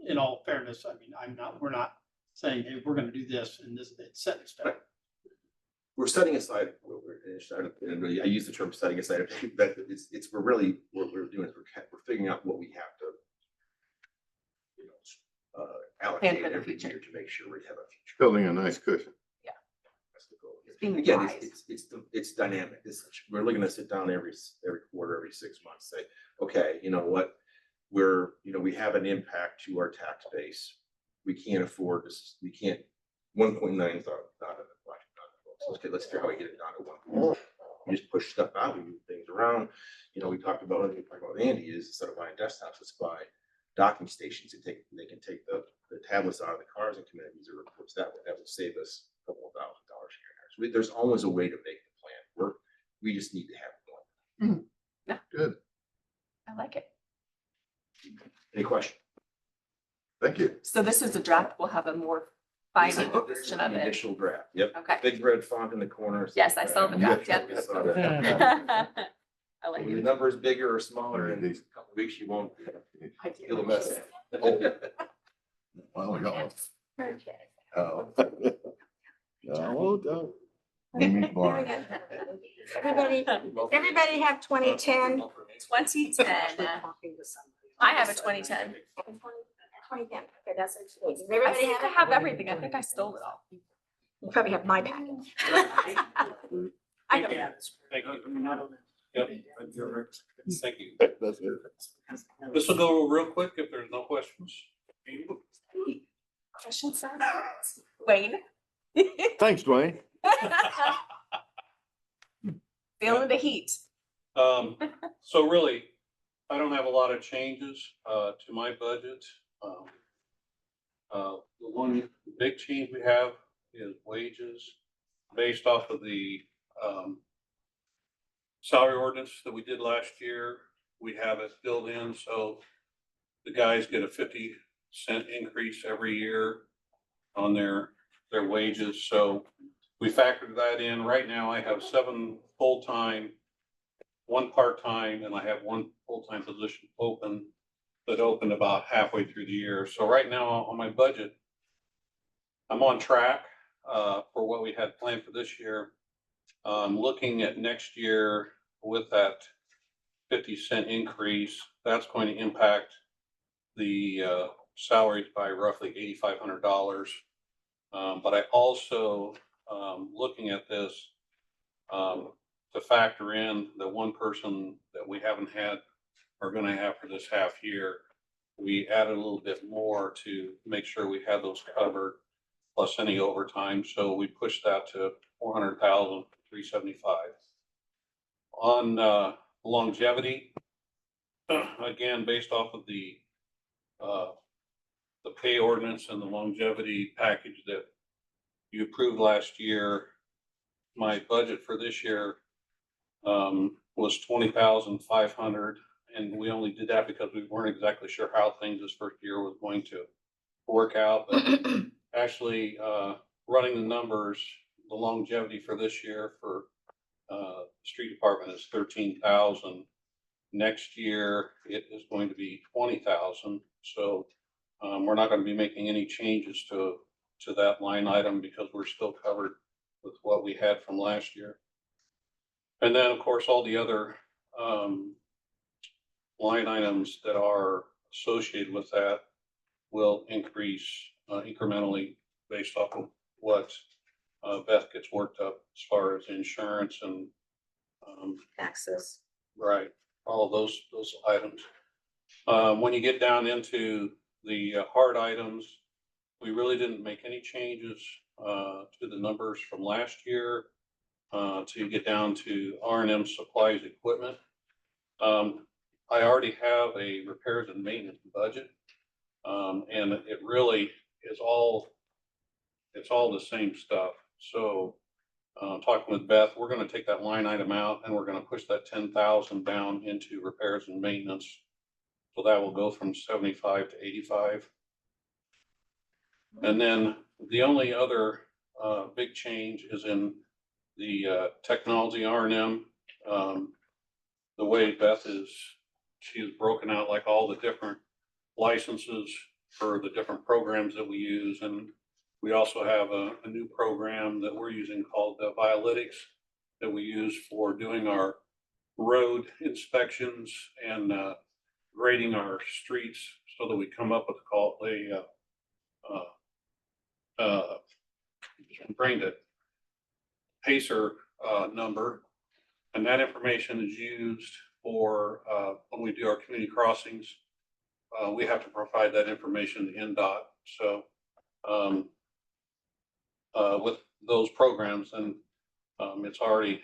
in all fairness, I mean, we're not saying, hey, we're gonna do this and this, it's set in stone. We're setting aside, and really, I use the term setting aside, but we're really, what we're doing is we're figuring out what we have to, allocate for the every future. year to make sure we have a future. Building a nice cushion. That's the goal. Being Again, wise. it's dynamic. We're looking to sit down every quarter, every 6 months, say, okay, you know what? We have an impact to our tax base. We can't afford this. We can't, 1.9 is not enough. Okay, let's figure out how we get it down to 1. We just push stuff out, we move things around. We talked about Andy is instead of buying desktops, let's buy docking stations and they can take the tablets out of the cars and come in and use their reports that way. That will save us a couple of $1,000 here. So there's always a way to make the plan work. We just need to have it going. Yeah. Good. I like it. Any questions? Thank you. So this is a draft. We'll have a more final This is version the of it. Initial draft, yep. Okay. Big red font in the corner. Yes, I saw the draft, yep. I saw that. I like When the it. number is bigger or smaller in a couple of weeks, you won't I feel a do. mess. Well, we got one. Okay. Oh. Oh, don't. Amy Blind. Everybody have 2010. 2010. I have a 2010. 2010, okay, That's what it is. Does I everybody think I have have it? everything. I think I stole it all. You probably have my packet. I know. Thank you. Yep. Thank you. That's it. This will go real quick if there's no questions. Questions, sir? Wayne? Thanks, Dwayne. Feeling the heat. So really, I don't have a lot of changes, to my budget. The one big change we have is wages based off of the, salary ordinance that we did last year. We have it built in, so the guys get a 50-cent increase every year on their wages. So we factored that in. Right now, I have 7 full-time, 1 part-time, and I have 1 full-time position open that opened about halfway through the year. So right now on my budget, I'm on track for what we had planned for this year. Looking at next year with that 50-cent increase, that's going to impact the salaries by roughly $8,500. But I also, looking at this, to factor in the 1 person that we haven't had, are gonna have for this half year, we added a little bit more to make sure we had those covered, plus any overtime. So we pushed that to $400,375. On longevity, again, based off of the pay ordinance and the longevity package that you approved last year, my budget for this year was $20,500, and we only did that because we weren't exactly sure how things this first year was going to work out. But actually, running the numbers, the longevity for this year for street department is 13,000. Next year, it is going to be 20,000. So we're not going to be making any changes to that line item because we're still covered with what we had from last year. And then, of course, all the other line items that are associated with that will increase incrementally based off of what Beth gets worked up as far as insurance and Access. right, all of those items. When you get down into the hard items, we really didn't make any changes to the numbers from last year to get down to R&M supplies equipment. I already have a repairs and maintenance budget, and it really is it's all the same stuff. So talking with Beth, we're going to take that line item out and we're going to push that 10,000 down into repairs and maintenance. So that will go from 75 to 85. And then the only other big change is in the technology R&M. The way Beth she's broken out like all the different licenses for the different programs that we use. And we also have a new program that we're using called Biolytics that we use for doing our road inspections and grading our streets so that we come up with brain dead PACER number. And that information is used for when we do our community crossings. We have to provide that information to NDOT. So with those programs, and it's already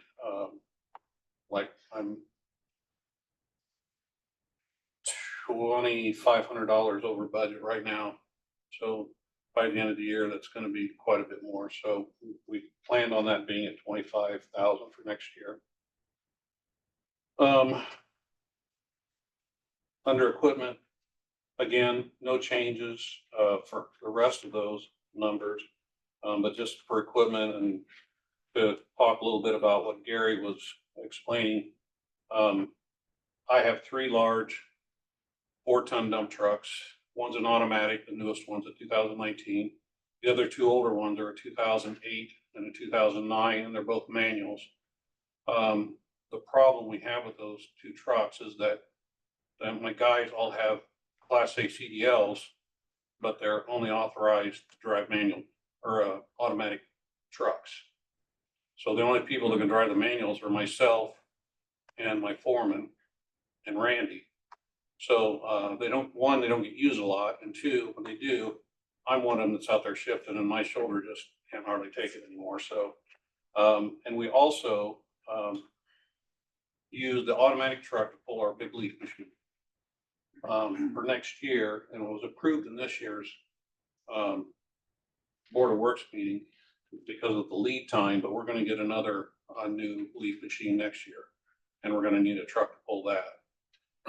like I'm $2,500 over budget right now. So by the end of the year, that's going to be quite a bit more. So we planned on that being at 25,000 for next year. Under equipment, again, no changes for the rest of those numbers, but just for equipment and to talk a little bit about what Gary was explaining. I have 3 large 4-ton dump trucks. One's an automatic, the newest one's a 2019. The other 2 older ones are a 2008 and a 2009, and they're both manuals. The problem we have with those 2 trucks is that my guys all have Class A CDLs, but they're only authorized to drive manual or automatic trucks. So the only people that can drive the manuals are myself and my foreman and Randy. So they don't get used a lot, and two, when they do, I'm one of them that's out there shifting, and my shoulder just can't hardly take it anymore. So and we also use the automatic truck to pull our big leaf machine for next year, and it was approved in this year's Board of Works meeting because of the lead time, but we're gonna get another new leaf machine next year, and we're gonna need a truck to pull that.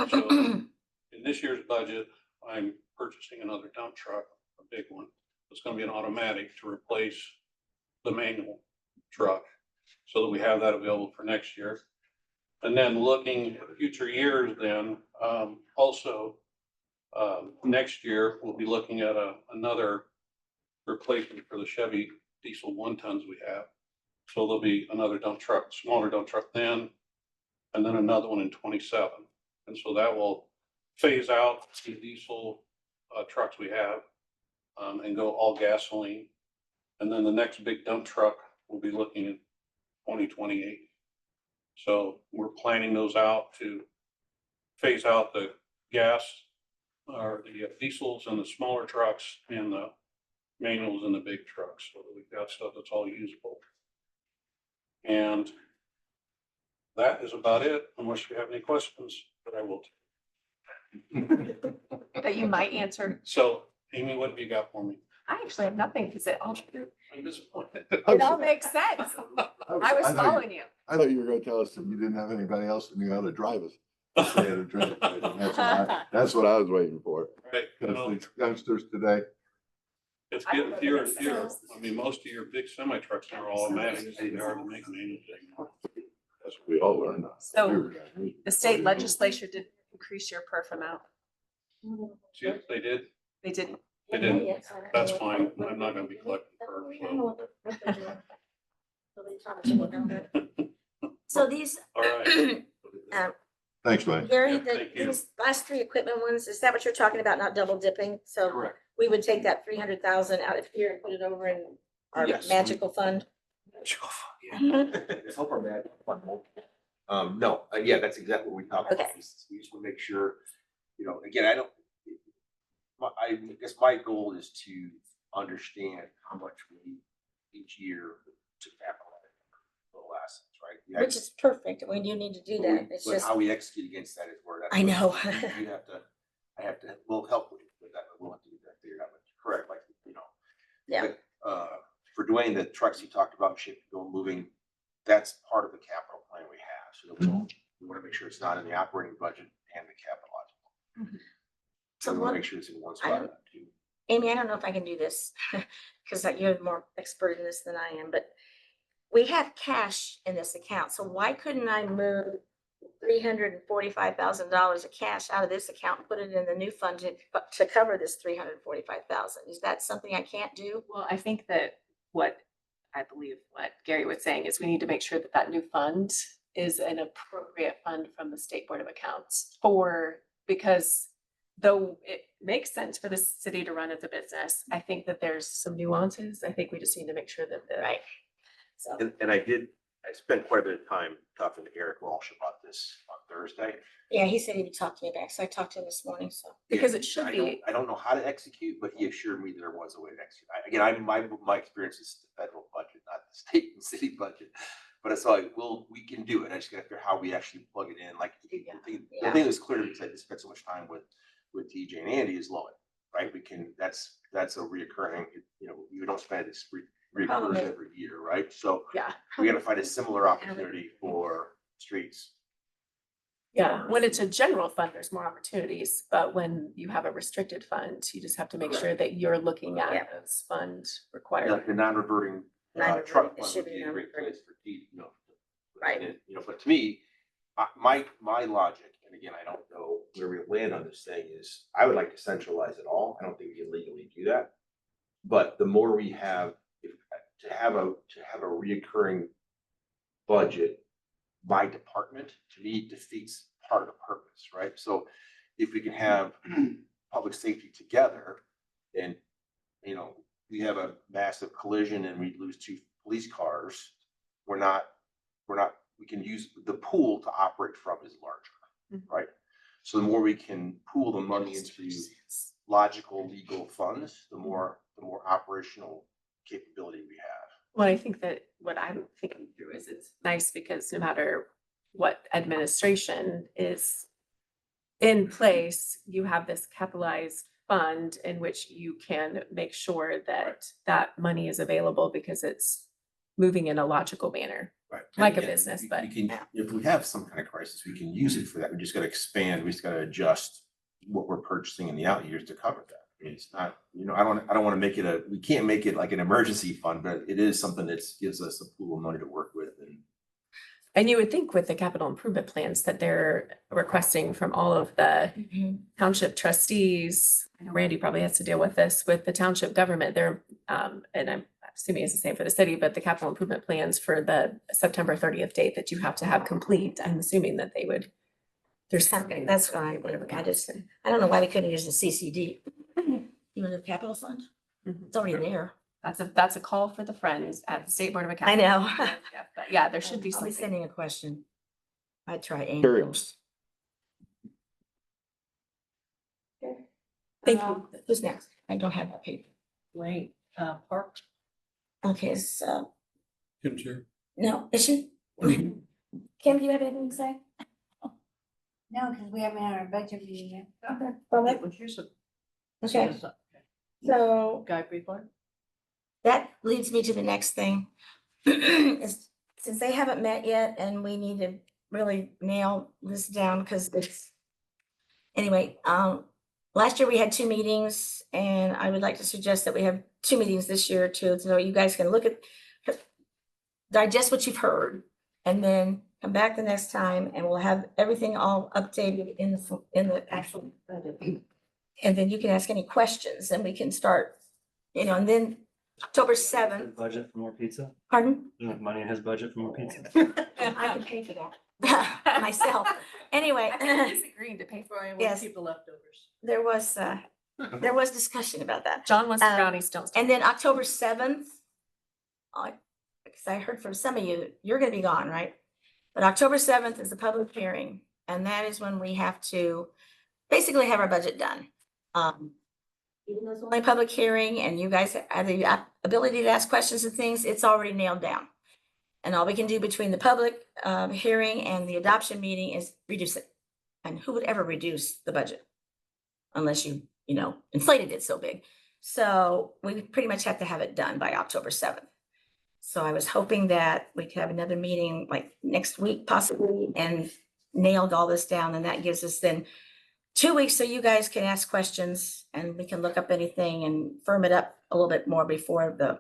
So in this year's budget, I'm purchasing another dump truck, a big one. It's gonna be an automatic to replace the manual truck, so that we have that available for next year. And then looking at future years, then also next year, we'll be looking at another replacement for the Chevy diesel 1-tons we have. So there'll be another dump truck, smaller dump truck then, and then another one in 27. And so that will phase out the diesel trucks we have and go all gasoline. And then the next big dump truck will be looking at 2028. So we're planning those out to phase out the gas or the diesels and the smaller trucks and the manuals and the big trucks, so that we've got stuff that's all usable. And that is about it, unless you have any questions, but I will. That you might answer. So Amy, what have you got for me? I actually have nothing because I'm disappointed. it all makes sense. I was following you. I thought you were gonna tell us that you didn't have anybody else that knew how to drive us. They had to drive it. That's what I was waiting for. Right, well, Because the youngsters today, it's getting fewer and fewer. I mean, most of your big semi trucks are automatic, they hardly make manuals anymore. that's what we all learned. So the state legislature did increase your perf amount. See, if they did, They didn't. they didn't, that's fine, I'm not gonna be collecting per, So these, all right. Thanks, Mike. Gary, Yeah, thank you. these last three equipment ones, is that what you're talking about, not double dipping? So Correct. we would take that 300,000 out of here and put it over in our Yes. magical fund? Help our bad. No, yeah, that's exactly what we talked about. Okay. We just want to make sure, again, I guess my goal is to understand how much we need each year to capitalize little assets, right? Which is perfect, we do need to do that, it's But just, how we execute against that is where that's. I know. We'll help with that, but we'll have to get that figured out, but correct, like, Yeah. like, for Dwayne, the trucks he talked about shipping, moving, that's part of the capital plan we have, so that we want to make sure it's not in the operating budget and the capitalized. So We want what- to make sure it's in one I spot don't- too. Amy, I don't know if I can do this, because you're more expert in this than I am, but we have cash in this account, so why couldn't I move $345,000 of cash out of this account and put it in the new fund to cover this 345,000? Is that something I can't do? Well, I think that what Gary was saying is we need to make sure that that new fund is an appropriate fund from the State Board of Accounts because though it makes sense for the city to run as a business, I think that there's some nuances. I think we just need to make sure that Right. So, And I spent quite a bit of time talking to Eric Walsh about this on Thursday. yeah, he said he would talk to me back, so I talked to him this morning, so. Because it should be. I don't know how to execute, but he assured me there was a way to execute. My experience is the federal budget, not the state and city budget. But it's like, we can do it. I just gotta figure out how we actually plug it in. Like, the thing that's clear, because I spent so much time with TJ and Andy is low, right? That's a reoccurring, you don't spend this reoccurs every year, right? So Yeah. we gotta find a similar opportunity for streets. Yeah, when it's a general fund, there's more opportunities, but when you have a restricted fund, you just have to make sure that you're looking Yeah. at those fund Like requirements. the non-reverting Non-reverting, truck it fund should would be be a great non-reverting. place for Right. and, but to me, my logic, and again, I don't know where we land on this thing, is I would like to centralize it all. I don't think we can legally do that. But the more we have, to have a reoccurring budget by department, to me defeats part of the purpose, right? So if we can have public safety together, and, you know, we have a massive collision and we lose 2 police cars, we can use the pool to operate from is larger, right? So the more we can pool the money into logical legal funds, the more operational capability we have. Well, I think that what I'm thinking through is it's nice because no matter what administration is in place, you have this capitalized fund in which you can make sure that that money is available because it's moving in a logical manner. Right. Like a Again, business, we but- can, if we have some kind of crisis, we can use it for that. We just gotta expand, we just gotta adjust what we're purchasing in the out years to cover that. I mean, it's not, you know, I don't wanna make it we can't make it like an emergency fund, but it is something that gives us a pool of money to work with and. And you would think with the capital improvement plans that they're requesting from all of the township trustees, I know Randy probably has to deal with this with the township government, they're, and I'm assuming it's the same for the city, but the capital improvement plans for the September 30th date that you have to have complete, I'm assuming that they would. There's something, That's why, I don't know why we couldn't use the CCD. Even the capital fund, it's already there. that's a call for the friends at the State Board of I Accounts. know. Yeah, but yeah, there should be I'll be something. sending a question. I'd try Carry on. ambulance. Thank you. Who's next? I don't have that paper. Wait, Park. Okay, so, Kim's here. no, is she? Kim, do you have anything to say? No, because we haven't had our budget meeting yet. Okay, well, that- Here's a. okay, so Guy report. that leads me to the next thing. Is since they haven't met yet and we need to really nail this down because it's. Anyway, last year we had 2 meetings and I would like to suggest that we have 2 meetings this year too, so you guys can look at. Digest what you've heard and then come back the next time and we'll have everything all updated in the actual budget. And then you can ask any questions and we can start, you know, and then October 7th, Budget for more pizza? pardon? Enough money in his budget for more pizza? I can pay for that myself. Anyway, He's agreeing to pay for it. Yes. Keep the leftovers. there was discussion about that. John wants the Um, brownies, don't. And then October 7th, because I heard from some of you, you're gonna be gone, right? But October 7th is a public hearing, and that is when we have to basically have our budget done. Even though it's only a public hearing and you guys have the ability to ask questions and things, it's already nailed down. And all we can do between the public hearing and the adoption meeting is reduce it. And who would ever reduce the budget? Unless you know, inflated it so big. So we pretty much have to have it done by October 7th. So I was hoping that we could have another meeting like next week possibly and nailed all this down. And that gives us then 2 weeks so you guys can ask questions and we can look up anything and firm it up a little bit more before the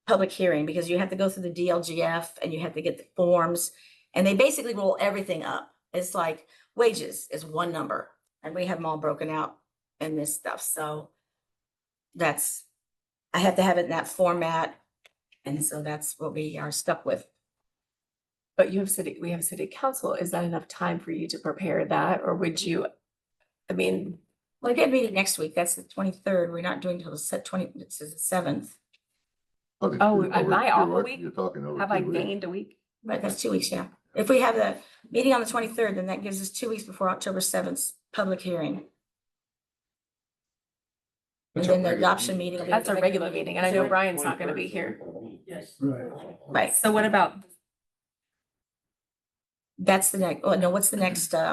public hearing, because you have to go through the DLGF and you have to get the forms and they basically roll everything up. It's like wages is one number and we have them all broken out in this stuff. So I have to have it in that format. And so that's what we are stuck with. But we have city council. Is that enough time for you to prepare that? Or would you, I mean, We'll get a meeting next week. That's the 23rd. We're not doing till the 7th. Oh, am I off a week? You're talking over. have I 2 weeks. gained a week? But that's 2 weeks, yeah. If we have the meeting on the 23rd, then that gives us 2 weeks before October 7th public hearing. And then the adoption meeting. will be That's the a regular meeting and I know Brian's not gonna be here. Yes. Right. So what about That's the next, oh no, what's the next, the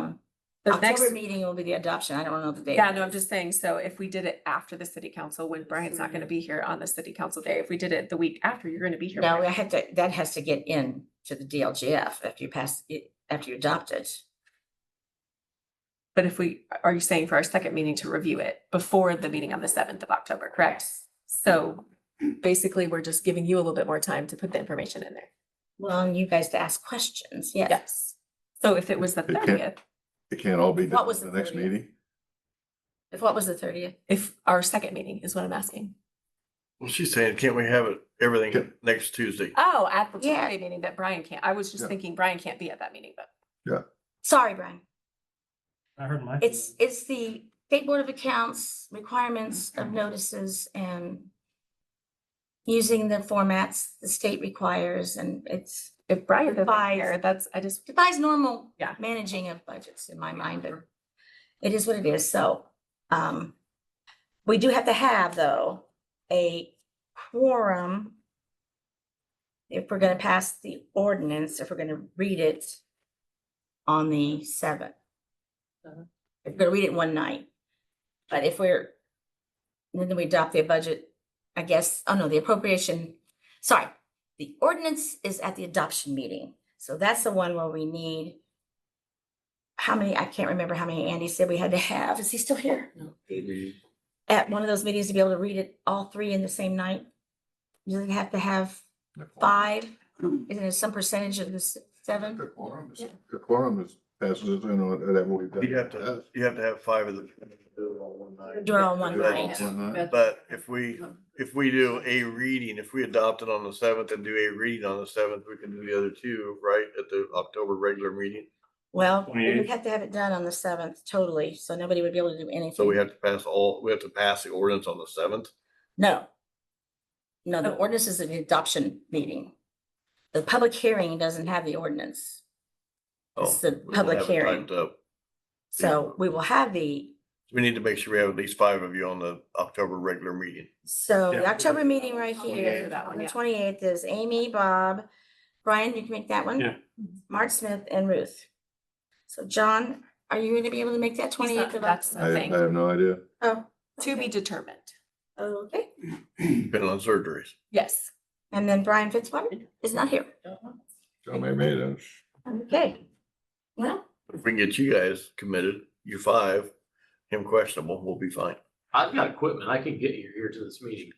next? October meeting will be the adoption. I don't know the date. Yeah, no, I'm just saying, so if we did it after the city council, when Brian's not gonna be here on the city council day, if we did it the week after, you're gonna be here. No, Brian. that has to get in to the DLGF after you pass it, after you adopt it. But are you saying for our second meeting to review it before the meeting on the 7th of October, correct? So basically, we're just giving you a little bit more time to put the information in there. Well, and you guys to ask questions, yes. Yes. So if it was the It can't- 30th, It can't all be What done was in the the next 30th? meeting? If what was the 30th? if our second meeting is what I'm asking. Well, she's saying, can't we have it, everything Can- next Tuesday? Oh, at the Yeah. Tuesday meeting that Brian can't. I was just Yeah. thinking Brian can't be at that meeting, but Sorry, Brian. I heard my. It's the State Board of Accounts, requirements of notices and using the formats the state requires, and it Brian doesn't defies, care. That's, I just, defies normal Yeah. managing of budgets in my mind, but it is what it is. So, we do have to have, though, a quorum if we're gonna pass the ordinance, if we're gonna read it on the 7th. If we're gonna read it one night. But if we're, then we adopt the budget, I guess, oh no, the appropriation, sorry. The ordinance is at the adoption meeting. So that's the one where we need, how many, I can't remember how many Andy said we had to have. Is he still here? No. At one of those meetings to be able to read it all three in the same night? Does it have to have 5? Isn't it some percentage of the 7? The quorum is passes it in on that we've done. You have to have 5 of them. Do it all one night. Do it all one night. But if we do a reading, if we adopt it on the 7th and do a reading on the 7th, we can do the other 2, right, at the October regular meeting. Well, we 28th. would have to have it done on the 7th totally, so nobody would be able to do anything. So we have to pass the ordinance on the 7th. No. No, the ordinance is an adoption meeting. The public hearing doesn't have the ordinance. It's the Oh, we will public have it hearing. typed up. So we will have the, We need to make sure we have at least 5 of you on the October regular meeting. so the Yeah. October meeting right Yeah, here, that one, on the yeah. 28th is Amy, Bob, Brian, you can make that one? Yeah. Mark Smith and Ruth. So John, are you gonna be able to make that He's 28th not- of that's October? the I thing, have no idea. Oh, to be determined. okay. Depending on surgeries. Yes. And then Brian Fitzwater is not here. So they made us. Okay. Well, If we can get you guys committed, you 5, him questionable, we'll be fine. I've got equipment. I can get you here to this meeting.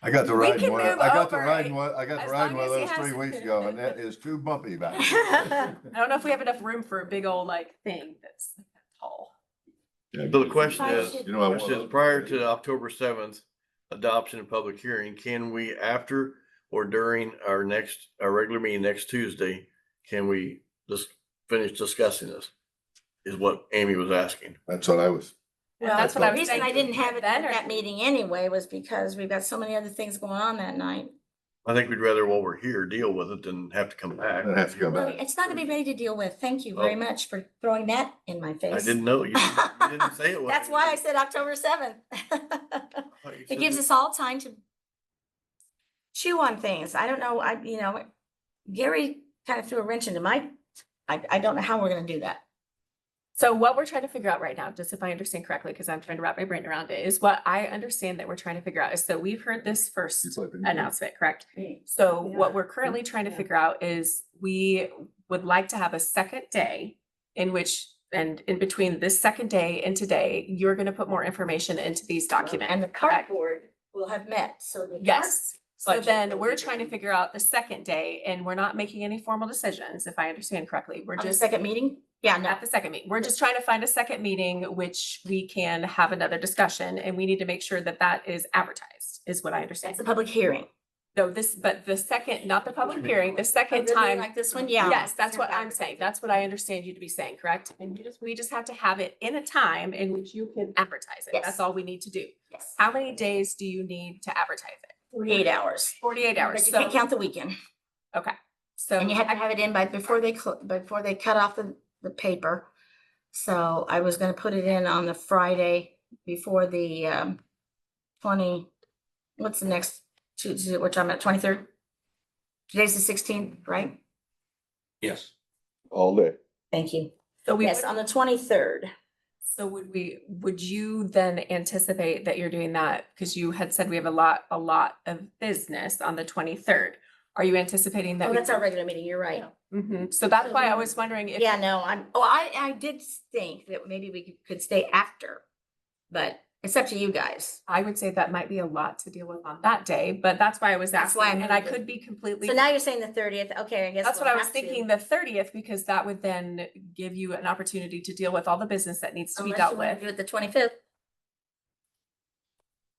I got to We ride can one, move I got to over, ride one, I got as to ride long one of as he those 3 has- weeks ago, and that is too bumpy back. I don't know if we have enough room for a big old like thing that's tall. Yeah, So the question I is, should- You know, I question is prior to October 7th, adoption and public hearing, can we after or during our regular meeting next Tuesday, can we just finish discussing this? Is what Amy was asking. That's what I was, And that's what I the was reason saying. I didn't have it Then at or- that meeting anyway was because we've got so many other things going on that night. I think we'd rather while we're here, deal with it than have to come back. I have to come Well, back. it's not gonna be ready to deal with. Thank you very Oh. much for throwing that in my face. I didn't know, you didn't say it was. That's why I said October 7th. It gives us all time to chew on things. I don't know, Gary kind of threw a wrench into I don't know how we're gonna do that. So what we're trying to figure out right now, just if I understand correctly, because I'm trying to wrap my brain around it, is what I understand that we're trying to figure out is, so we've heard this first It's like- announcement, correct? So what we're currently trying to figure out is we would like to have a second day in which, and in between this second day and today, you're gonna put more information into these documents. And the correct? park board will have met, so the. Yes. So budget then will we're be trying to ready. figure out the second day, and we're not making any formal decisions, if I understand correctly. We're On the just second meeting? Yeah, no, at the second meeting. We're just trying to find a second meeting which we can have another discussion, and we need to make sure that that is advertised, is what I understand. it's a public hearing. No, but the second, not the public hearing, the second Really time. Like this one, yeah. Yes, that's what I'm saying. That's what I understand you to be saying, correct? And we just have to have it in a time in which you can advertise it. Yes. That's all we need to do. Yes. How many days do you need to advertise it? 48 hours. 48 hours. But you So, can't count the weekend. okay. So. And you have to have it in before they cut off the paper. So I was gonna put it in on the Friday before the 20, what's the next Tuesday, we're talking about 23rd? Today's the 16th, right? Yes. All day. Thank you. So we Yes, would- on the 23rd. So would you then anticipate that you're doing that? Because you had said we have a lot of business on the 23rd. Are you anticipating that? Oh, we that's our will- regular meeting, you're right. Mhm. So that's why I was wondering if. Yeah, no, I did think that maybe we could stay after, but it's up to you guys. I would say that might be a lot to deal with on that day, but that's why I was That's asking, why I and I moved it. could be completely. So now you're saying the 30th, okay, I guess. That's what we'll I was have to. thinking, the 30th, because that would then give you an opportunity to deal with all the business that needs to be Unless dealt you wanna with. Do it the 25th,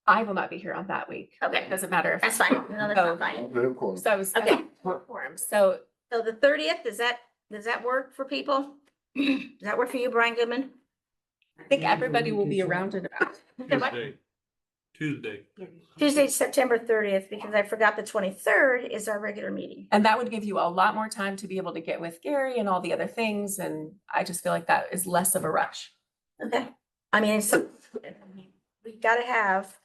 I will not be here on that week. Okay. It doesn't matter if. that's fine, no, that's not fine. They have quorum. So I was. Okay. Forum. So So the 30th, does that work for people? Does that work for you, Brian Goodman? I think everybody will be around in about. Tuesday. Tuesday, September 30th, because I forgot the 23rd is our regular meeting. And that would give you a lot more time to be able to get with Gary and all the other things, and I just feel like that is less of a rush. Okay, I mean, so we gotta have,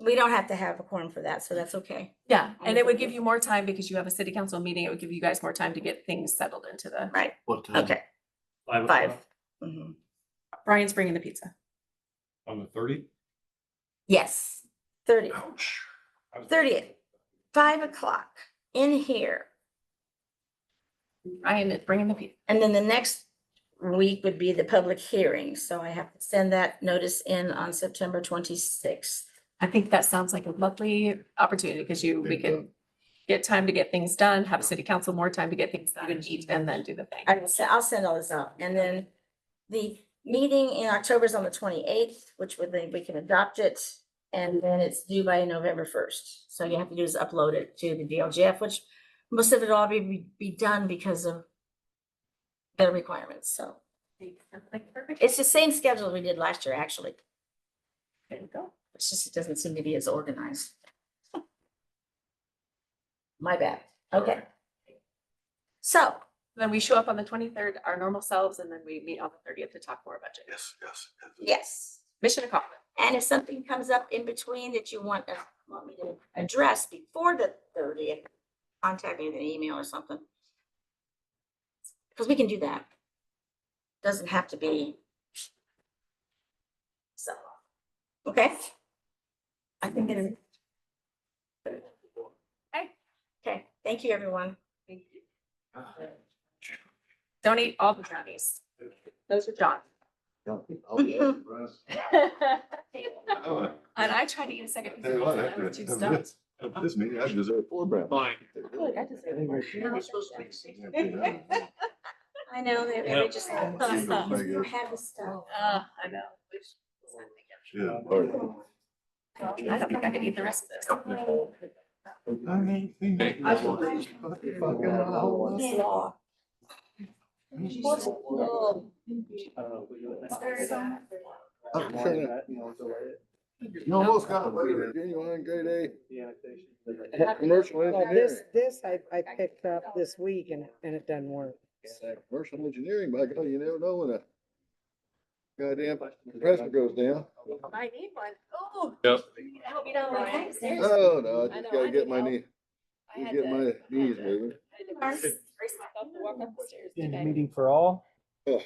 we don't have to have a quorum for that, so that's okay. Yeah, and it would give you more time because you have a city council meeting. It would give you guys more time to get things settled into the. Right, What time? okay, 5 5. o'clock. Mhm. Brian's bringing the pizza. On the 30th? Yes, 30th, 30th, 5 o'clock in here. Brian is bringing the pizza. And then the next week would be the public hearing, so I have to send that notice in on September 26th. I think that sounds like a lovely opportunity because we can get time to get things done, have city council more time to get things done and eat and then do the thing. I'll send all this out, and then the meeting in October is on the 28th, which would then we can adopt it, and then it's due by November 1st. So you have to do is upload it to the DLGF, which most of it all be done because of their requirements, so. Like, perfect. It's the same schedule we did last year, actually. There you go. It's just, it doesn't seem to be as organized. My bad, okay. So, Then we show up on the 23rd, our normal selves, and then we meet on the 30th to talk more budget. Yes, yes. yes, Mission accomplished. and if something comes up in between that you want me to address before the 30th, contact me with an email or something. Because we can do that. Doesn't have to be. So, okay. I think it is. Okay, thank you, everyone. Don't eat all the brownies. Those are John. And I tried to eat a second. piece of pizza, and I was too stuffed. This meeting, I deserve 4 brownies. Fine. I feel like I deserve it. I know, they just Make it- have the stuff. I know. Yeah, all right. I don't think I could eat the rest of this. I mean, Law. What's law? You almost got it. Genuine grade A. Commercial Well, engineering. this I picked up this week and it doesn't work. Commercial engineering, by God, you never know when a goddamn compressor goes down. I need one. Oh. Yep. Help me down the line. Oh, no, I I just know, I gotta get need my help. knee, I had get to- my knees moving. I had to brace myself to walk up the stairs In today. meeting for all. Ugh.